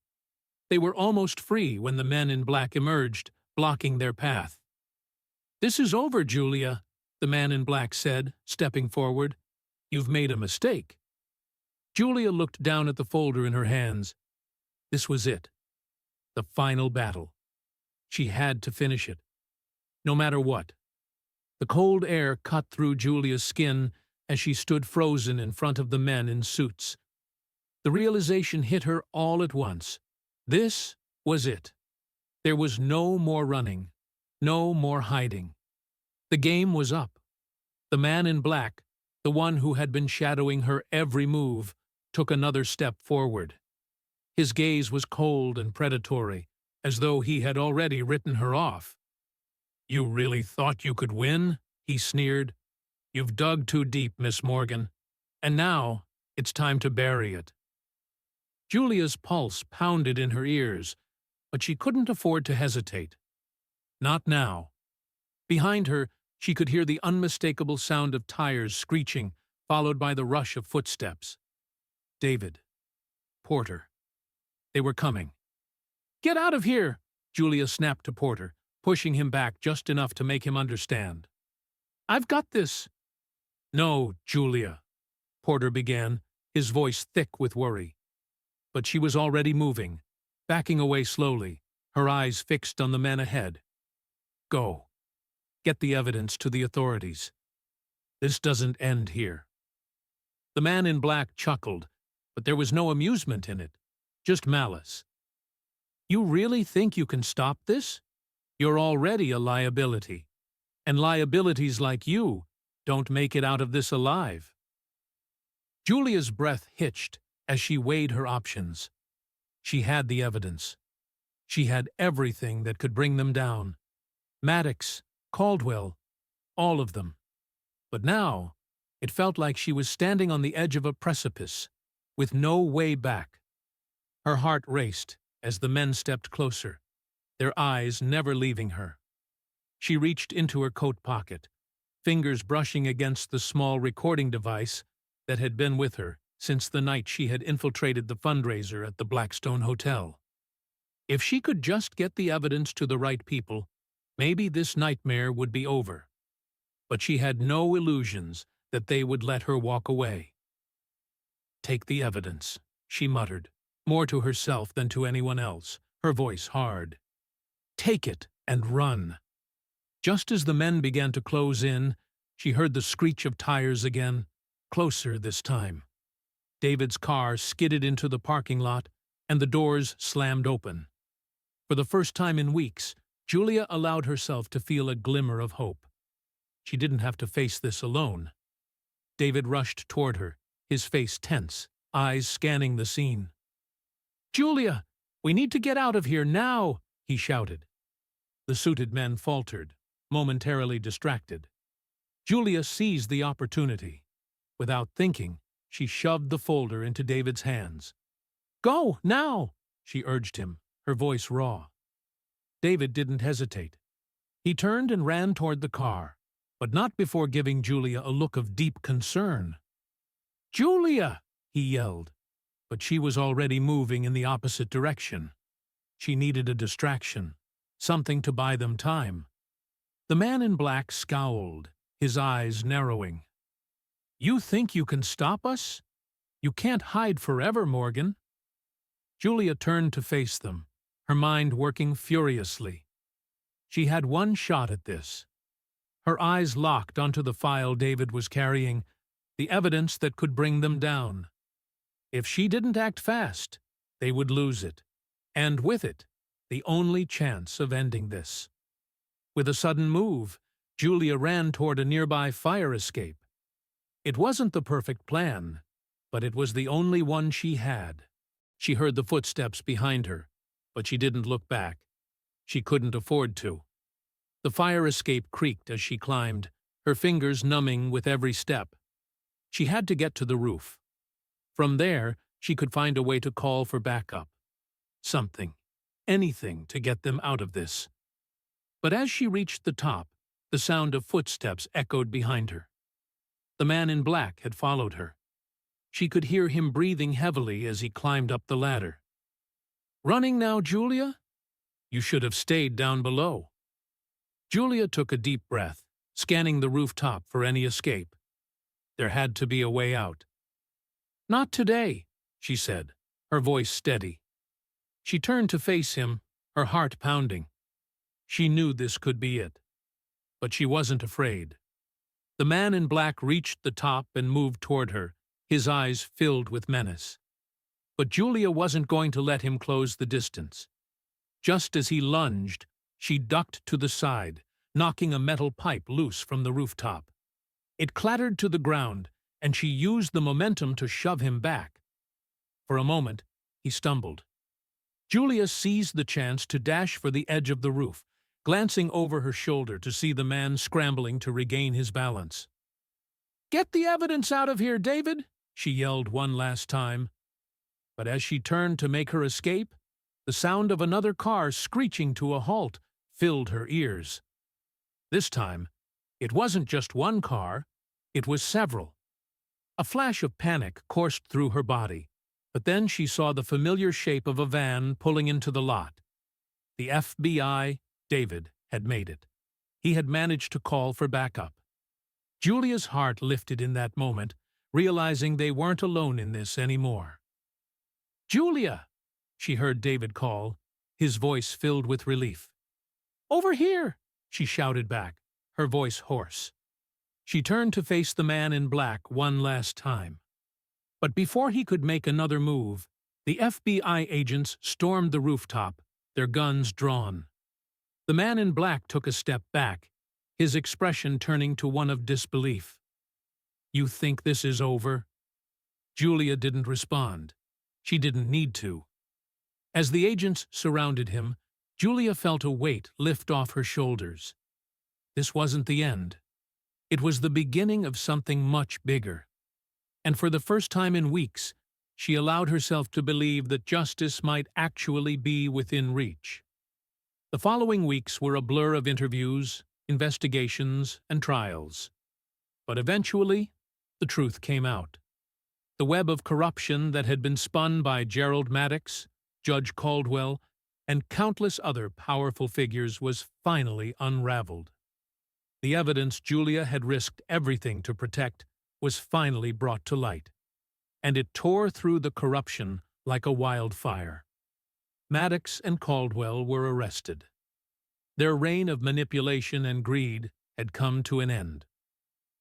They were almost free when the men in black emerged, blocking their path. "This is over, Julia," the man in black said, stepping forward. "You've made a mistake." Julia looked down at the folder in her hands. This was it. The final battle. She had to finish it. No matter what. The cold air cut through Julia's skin as she stood frozen in front of the men in suits. The realization hit her all at once. This was it. There was no more running, no more hiding. The game was up. The man in black, the one who had been shadowing her every move, took another step forward. His gaze was cold and predatory, as though he had already written her off. "You really thought you could win?" he sneered. "You've dug too deep, Miss Morgan, and now it's time to bury it." Julia's pulse pounded in her ears, but she couldn't afford to hesitate. Not now. Behind her, she could hear the unmistakable sound of tires screeching, followed by the rush of footsteps. David. Porter. They were coming. "Get out of here!" Julia snapped to Porter, pushing him back just enough to make him understand. "I've got this." "No, Julia," Porter began, his voice thick with worry. But she was already moving, backing away slowly, her eyes fixed on the men ahead. "Go. Get the evidence to the authorities. This doesn't end here." The man in black chuckled, but there was no amusement in it, just malice. "You really think you can stop this? You're already a liability, and liabilities like you don't make it out of this alive." Julia's breath hitched as she weighed her options. She had the evidence. She had everything that could bring them down. Maddox, Caldwell, all of them. But now, it felt like she was standing on the edge of a precipice, with no way back. Her heart raced as the men stepped closer, their eyes never leaving her. She reached into her coat pocket, fingers brushing against the small recording device that had been with her since the night she had infiltrated the fundraiser at the Blackstone Hotel. If she could just get the evidence to the right people, maybe this nightmare would be over. But she had no illusions that they would let her walk away. "Take the evidence," she muttered, more to herself than to anyone else, her voice hard. "Take it and run." Just as the men began to close in, she heard the screech of tires again, closer this time. David's car skidded into the parking lot, and the doors slammed open. For the first time in weeks, Julia allowed herself to feel a glimmer of hope. She didn't have to face this alone. David rushed toward her, his face tense, eyes scanning the scene. "Julia, we need to get out of here now," he shouted. The suited men faltered, momentarily distracted. Julia seized the opportunity. Without thinking, she shoved the folder into David's hands. "Go, now!" she urged him, her voice raw. David didn't hesitate. He turned and ran toward the car, but not before giving Julia a look of deep concern. "Julia!" he yelled, but she was already moving in the opposite direction. She needed a distraction, something to buy them time. The man in black scowled, his eyes narrowing. "You think you can stop us? You can't hide forever, Morgan." Julia turned to face them, her mind working furiously. She had one shot at this. Her eyes locked onto the file David was carrying, the evidence that could bring them down. If she didn't act fast, they would lose it, and with it, the only chance of ending this. With a sudden move, Julia ran toward a nearby fire escape. It wasn't the perfect plan, but it was the only one she had. She heard the footsteps behind her, but she didn't look back. She couldn't afford to. The fire escape creaked as she climbed, her fingers numbing with every step. She had to get to the roof. From there, she could find a way to call for backup. Something, anything to get them out of this. But as she reached the top, the sound of footsteps echoed behind her. The man in black had followed her. She could hear him breathing heavily as he climbed up the ladder. "Running now, Julia? You should have stayed down below." Julia took a deep breath, scanning the rooftop for any escape. There had to be a way out. "Not today," she said, her voice steady. She turned to face him, her heart pounding. She knew this could be it. But she wasn't afraid. The man in black reached the top and moved toward her, his eyes filled with menace. But Julia wasn't going to let him close the distance. Just as he lunged, she ducked to the side, knocking a metal pipe loose from the rooftop. It clattered to the ground, and she used the momentum to shove him back, For a moment, he stumbled. Julia seized the chance to dash for the edge of the roof, glancing over her shoulder to see the man scrambling to regain his balance. "Get the evidence out of here, David!" she yelled one last time. But as she turned to make her escape, the sound of another car screeching to a halt filled her ears. This time, it wasn't just one car, it was several. A flash of panic coursed through her body, but then she saw the familiar shape of a van pulling into the lot. The FBI, David, had made it. He had managed to call for backup. Julia's heart lifted in that moment, realizing they weren't alone in this anymore. "Julia!" she heard David call, his voice filled with relief. "Over here!" she shouted back, her voice hoarse. She turned to face the man in black one last time. But before he could make another move, the FBI agents stormed the rooftop, their guns drawn. The man in black took a step back, his expression turning to one of disbelief. "You think this is over?" Julia didn't respond. She didn't need to. As the agents surrounded him, Julia felt a weight lift off her shoulders. This wasn't the end. It was the beginning of something much bigger. And for the first time in weeks, she allowed herself to believe that justice might actually be within reach. The following weeks were a blur of interviews, investigations, and trials. But eventually, the truth came out. The web of corruption that had been spun by Gerald Maddox, Judge Caldwell, and countless other powerful figures was finally unraveled. The evidence Julia had risked everything to protect was finally brought to light, and it tore through the corruption like a wildfire. Maddox and Caldwell were arrested. Their reign of manipulation and greed had come to an end.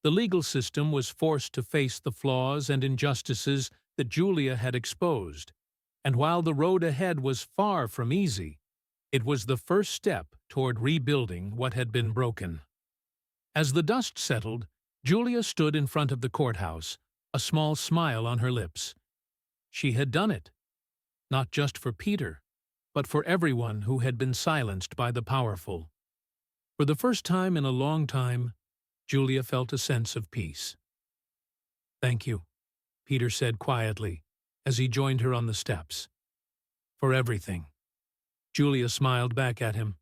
The legal system was forced to face the flaws and injustices that Julia had exposed, and while the road ahead was far from easy, it was the first step toward rebuilding what had been broken. As the dust settled, Julia stood in front of the courthouse, a small smile on her lips. She had done it, not just for Peter, but for everyone who had been silenced by the powerful. For the first time in a long time, Julia felt a sense of peace. "Thank you," Peter said quietly, as he joined her on the steps. "For everything." Julia smiled back at him.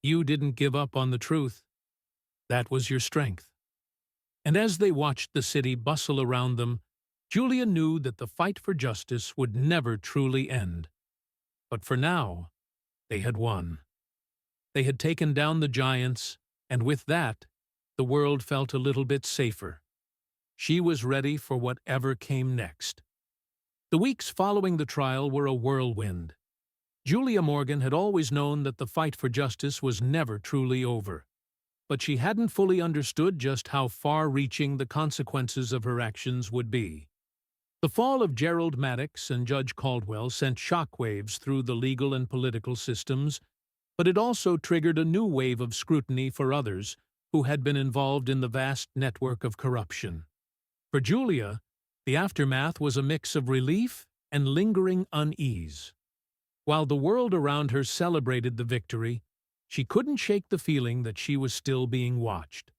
"You didn't give up on the truth. That was your strength." And as they watched the city bustle around them, Julia knew that the fight for justice would never truly end. But for now, they had won. They had taken down the giants, and with that, the world felt a little bit safer. She was ready for whatever came next. The weeks following the trial were a whirlwind. Julia Morgan had always known that the fight for justice was never truly over, but she hadn't fully understood just how far-reaching the consequences of her actions would be. The fall of Gerald Maddox and Judge Caldwell sent shockwaves through the legal and political systems, but it also triggered a new wave of scrutiny for others who had been involved in the vast network of corruption. For Julia, the aftermath was a mix of relief and lingering unease. While the world around her celebrated the victory, she couldn't shake the feeling that she was still being watched.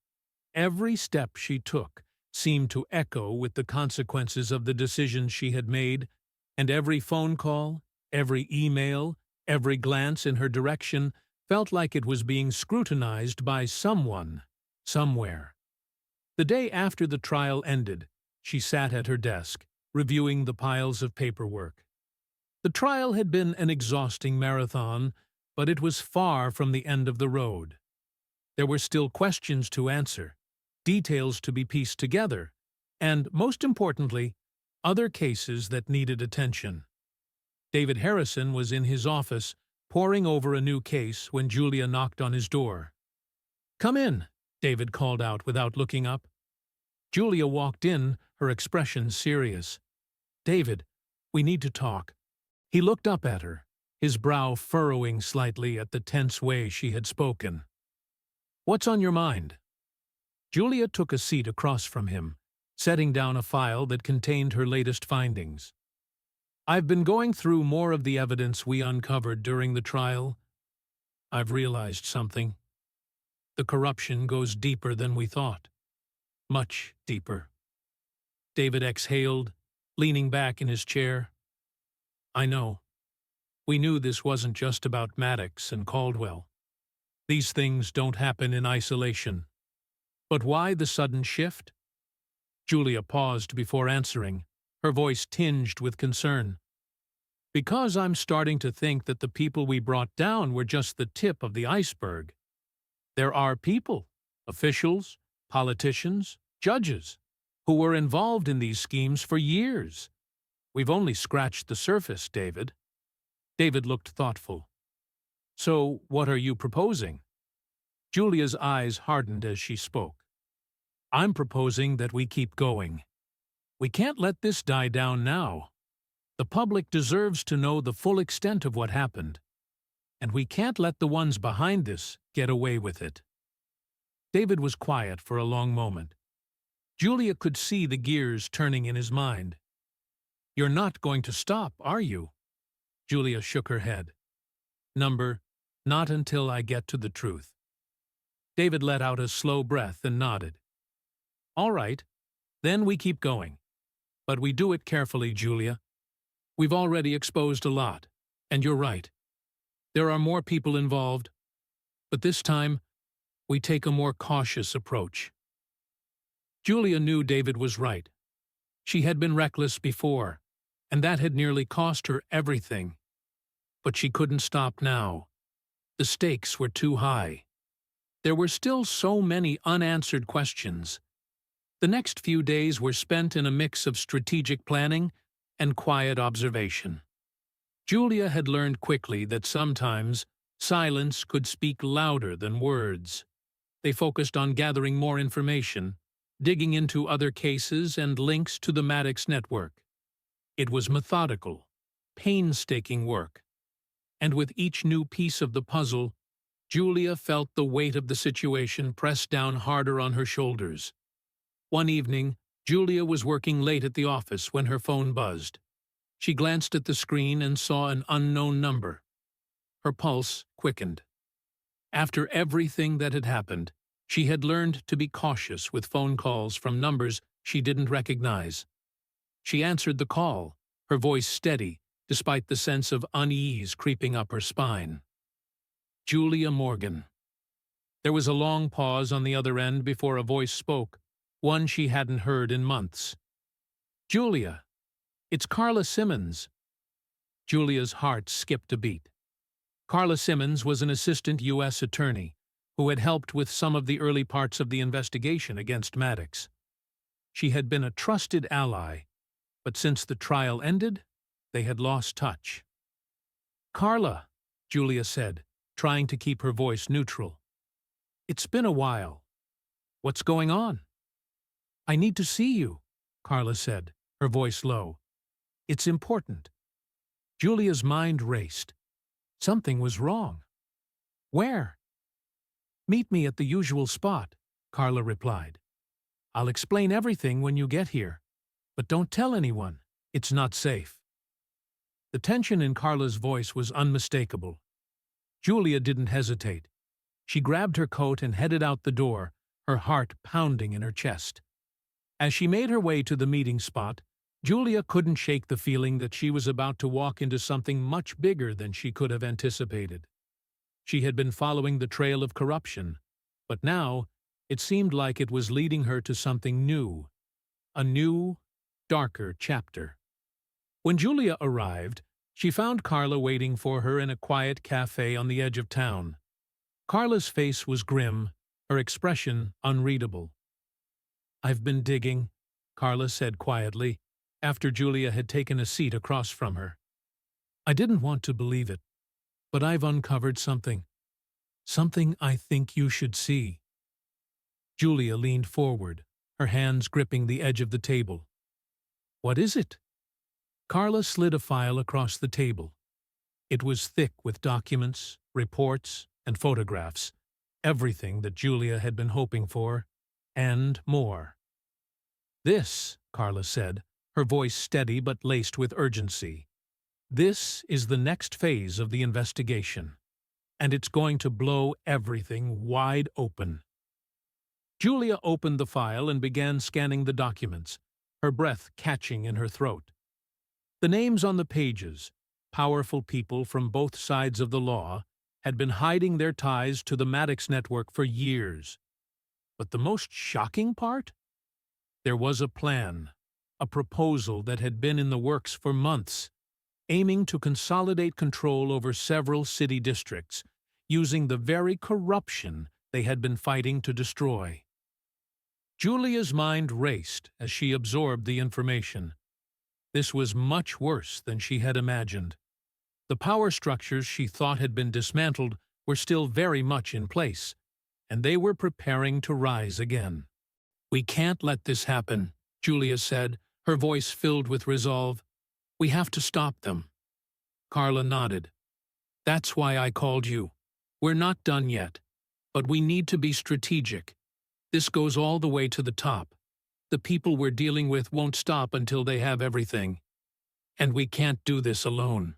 Every step she took seemed to echo with the consequences of the decisions she had made, and every phone call, every email, every glance in her direction felt like it was being scrutinized by someone, somewhere. The day after the trial ended, she sat at her desk, reviewing the piles of paperwork. The trial had been an exhausting marathon, but it was far from the end of the road. There were still questions to answer, details to be pieced together, and, most importantly, other cases that needed attention. David Harrison was in his office, poring over a new case when Julia knocked on his door. "Come in," David called out without looking up. Julia walked in, her expression serious. "David, we need to talk." He looked up at her, his brow furrowing slightly at the tense way she had spoken. "What's on your mind?" Julia took a seat across from him, setting down a file that contained her latest findings. I've been going through more of the evidence we uncovered during the trial. I've realized something. The corruption goes deeper than we thought. Much deeper. David exhaled, leaning back in his chair. I know. We knew this wasn't just about Maddox and Caldwell. These things don't happen in isolation. But why the sudden shift? Julia paused before answering, her voice tinged with concern. Because I'm starting to think that the people we brought down were just the tip of the iceberg. There are people, officials, politicians, judges, who were involved in these schemes for years. We've only scratched the surface, David. David looked thoughtful. So, what are you proposing? Julia's eyes hardened as she spoke. I'm proposing that we keep going. We can't let this die down now. The public deserves to know the full extent of what happened, and we can't let the ones behind this get away with it. David was quiet for a long moment. Julia could see the gears turning in his mind. You're not going to stop, are you? Julia shook her head. Not until I get to the truth. David let out a slow breath and nodded. All right, then we keep going. But we do it carefully, Julia. We've already exposed a lot, and you're right. There are more people involved, but this time, we take a more cautious approach. Julia knew David was right. She had been reckless before, and that had nearly cost her everything. But she couldn't stop now. The stakes were too high. There were still so many unanswered questions. The next few days were spent in a mix of strategic planning and quiet observation. Julia had learned quickly that sometimes silence could speak louder than words. They focused on gathering more information, digging into other cases and links to the Maddox network. It was methodical, painstaking work. And with each new piece of the puzzle, Julia felt the weight of the situation press down harder on her shoulders. One evening, Julia was working late at the office when her phone buzzed. She glanced at the screen and saw an unknown number. Her pulse quickened. After everything that had happened, she had learned to be cautious with phone calls from numbers she didn't recognize. She answered the call, her voice steady, despite the sense of unease creeping up her spine. Julia Morgan. There was a long pause on the other end before a voice spoke, one she hadn't heard in months. Julia, it's Carla Simmons. Julia's heart skipped a beat. Carla Simmons was an assistant U.S. attorney who had helped with some of the early parts of the investigation against Maddox. She had been a trusted ally, but since the trial ended, they had lost touch. Carla, Julia said, trying to keep her voice neutral. It's been a while. What's going on? I need to see you, Carla said, her voice low. It's important. Julia's mind raced. Something was wrong. Where? Meet me at the usual spot, Carla replied. I'll explain everything when you get here, but don't tell anyone. It's not safe. The tension in Carla's voice was unmistakable. Julia didn't hesitate. She grabbed her coat and headed out the door, her heart pounding in her chest. As she made her way to the meeting spot, Julia couldn't shake the feeling that she was about to walk into something much bigger than she could have anticipated. She had been following the trail of corruption, but now it seemed like it was leading her to something new, a new, darker chapter. When Julia arrived, she found Carla waiting for her in a quiet cafe on the edge of town. Carla's face was grim, her expression unreadable. I've been digging, Carla said quietly, after Julia had taken a seat across from her. I didn't want to believe it, but I've uncovered something. Something I think you should see. Julia leaned forward, her hands gripping the edge of the table. What is it? Carla slid a file across the table. It was thick with documents, reports, and photographs, everything that Julia had been hoping for, and more. This, Carla said, her voice steady but laced with urgency, This is the next phase of the investigation, and it's going to blow everything wide open. Julia opened the file and began scanning the documents, her breath catching in her throat. The names on the pages, powerful people from both sides of the law, had been hiding their ties to the Maddox network for years. But the most shocking part? There was a plan, a proposal that had been in the works for months, aiming to consolidate control over several city districts, using the very corruption they had been fighting to destroy. Julia's mind raced as she absorbed the information. This was much worse than she had imagined. The power structures she thought had been dismantled were still very much in place, and they were preparing to rise again. "We can't let this happen," Julia said, her voice filled with resolve. "We have to stop them." Carla nodded. "That's why I called you. We're not done yet, but we need to be strategic. This goes all the way to the top. The people we're dealing with won't stop until they have everything. And we can't do this alone."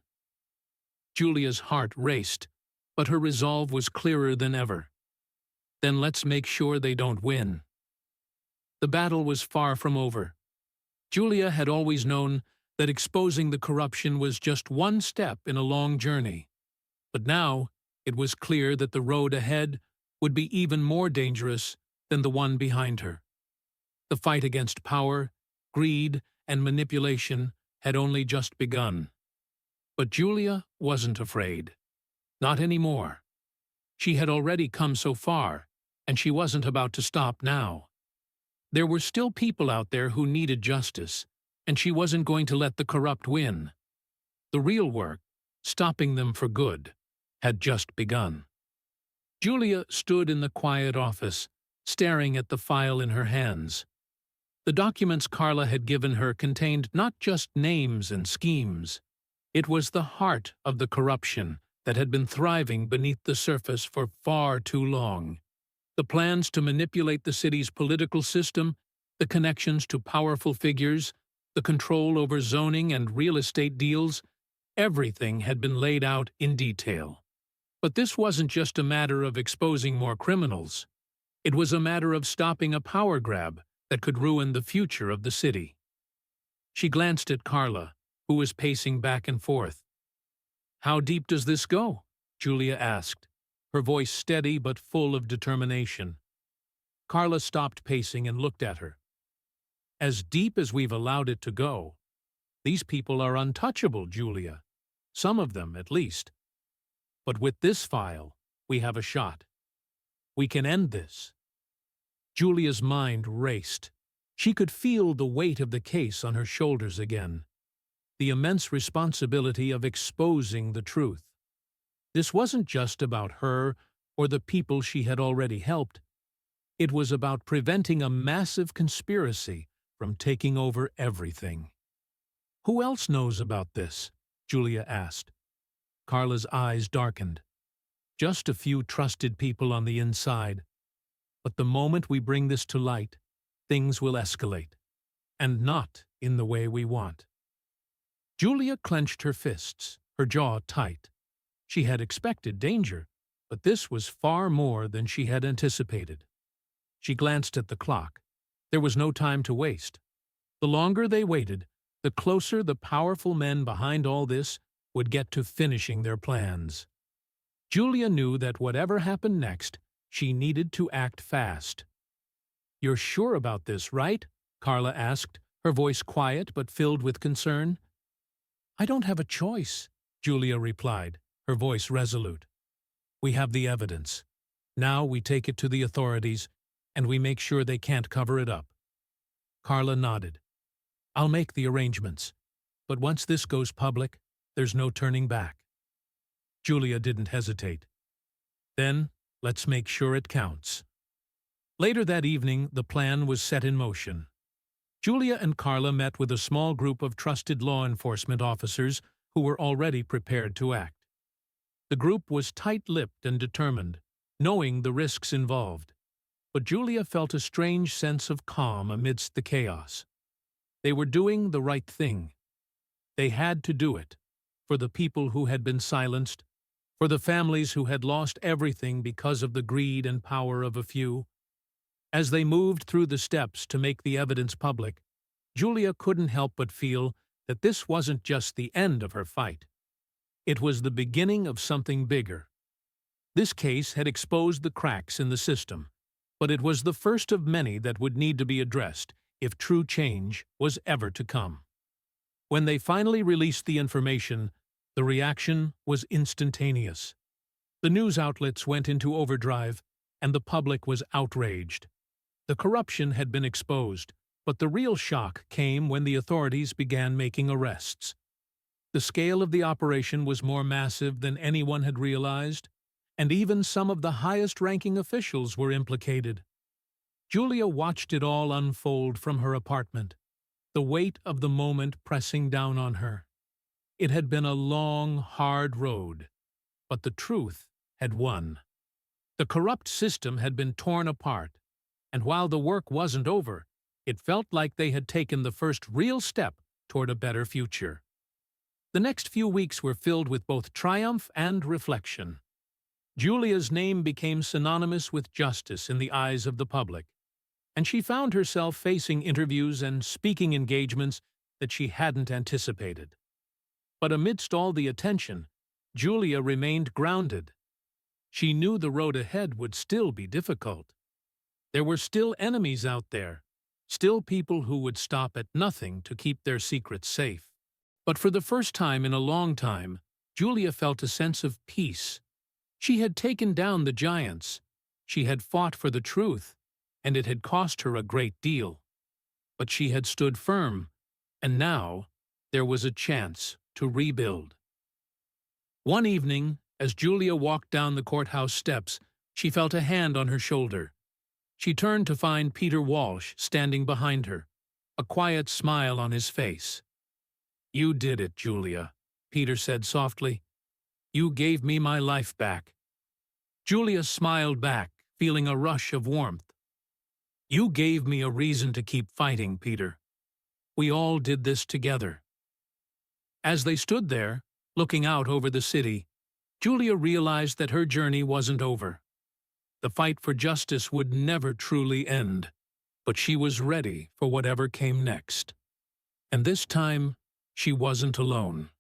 Julia's heart raced, but her resolve was clearer than ever. "Then let's make sure they don't win." The battle was far from over. Julia had always known that exposing the corruption was just one step in a long journey. But now it was clear that the road ahead would be even more dangerous than the one behind her. The fight against power, greed, and manipulation had only just begun. But Julia wasn't afraid. Not anymore. She had already come so far, and she wasn't about to stop now. There were still people out there who needed justice, and she wasn't going to let the corrupt win. The real work, stopping them for good, had just begun. Julia stood in the quiet office, staring at the file in her hands. The documents Carla had given her contained not just names and schemes. It was the heart of the corruption that had been thriving beneath the surface for far too long. The plans to manipulate the city's political system, the connections to powerful figures, the control over zoning and real estate deals, everything had been laid out in detail. But this wasn't just a matter of exposing more criminals. It was a matter of stopping a power grab that could ruin the future of the city. She glanced at Carla, who was pacing back and forth. "How deep does this go?" Julia asked, her voice steady but full of determination. Carla stopped pacing and looked at her. "As deep as we've allowed it to go. These people are untouchable, Julia. Some of them, at least. But with this file, we have a shot. We can end this." Julia's mind raced. She could feel the weight of the case on her shoulders again. The immense responsibility of exposing the truth. This wasn't just about her or the people she had already helped. It was about preventing a massive conspiracy from taking over everything. "Who else knows about this?" Julia asked. Carla's eyes darkened. "Just a few trusted people on the inside. But the moment we bring this to light, things will escalate. And not in the way we want." Julia clenched her fists, her jaw tight. She had expected danger, but this was far more than she had anticipated. She glanced at the clock. There was no time to waste. The longer they waited, the closer the powerful men behind all this would get to finishing their plans. Julia knew that whatever happened next, she needed to act fast. "You're sure about this, right?" Carla asked, her voice quiet but filled with concern. "I don't have a choice," Julia replied, her voice resolute. "We have the evidence. Now we take it to the authorities, and we make sure they can't cover it up." Carla nodded. "I'll make the arrangements. But once this goes public, there's no turning back." Julia didn't hesitate. "Then, let's make sure it counts." Later that evening, the plan was set in motion. Julia and Carla met with a small group of trusted law enforcement officers who were already prepared to act. The group was tight-lipped and determined, knowing the risks involved. But Julia felt a strange sense of calm amidst the chaos. They were doing the right thing. They had to do it, for the people who had been silenced, for the families who had lost everything because of the greed and power of a few. As they moved through the steps to make the evidence public, Julia couldn't help but feel that this wasn't just the end of her fight. It was the beginning of something bigger. This case had exposed the cracks in the system, but it was the first of many that would need to be addressed if true change was ever to come. When they finally released the information, the reaction was instantaneous. The news outlets went into overdrive, and the public was outraged. The corruption had been exposed, but the real shock came when the authorities began making arrests. The scale of the operation was more massive than anyone had realized, and even some of the highest-ranking officials were implicated. Julia watched it all unfold from her apartment, the weight of the moment pressing down on her. It had been a long, hard road, but the truth had won. The corrupt system had been torn apart, and while the work wasn't over, it felt like they had taken the first real step toward a better future. The next few weeks were filled with both triumph and reflection. Julia's name became synonymous with justice in the eyes of the public, and she found herself facing interviews and speaking engagements that she hadn't anticipated. But amidst all the attention, Julia remained grounded. She knew the road ahead would still be difficult. There were still enemies out there, still people who would stop at nothing to keep their secrets safe. But for the first time in a long time, Julia felt a sense of peace. She had taken down the giants. She had fought for the truth, and it had cost her a great deal. But she had stood firm, and now there was a chance to rebuild. One evening, as Julia walked down the courthouse steps, she felt a hand on her shoulder. She turned to find Peter Walsh standing behind her, a quiet smile on his face. "You did it, Julia," Peter said softly. "You gave me my life back." Julia smiled back, feeling a rush of warmth. "You gave me a reason to keep fighting, Peter. We all did this together." As they stood there, looking out over the city, Julia realized that her journey wasn't over. The fight for justice would never truly end, but she was ready for whatever came next. And this time, she wasn't alone.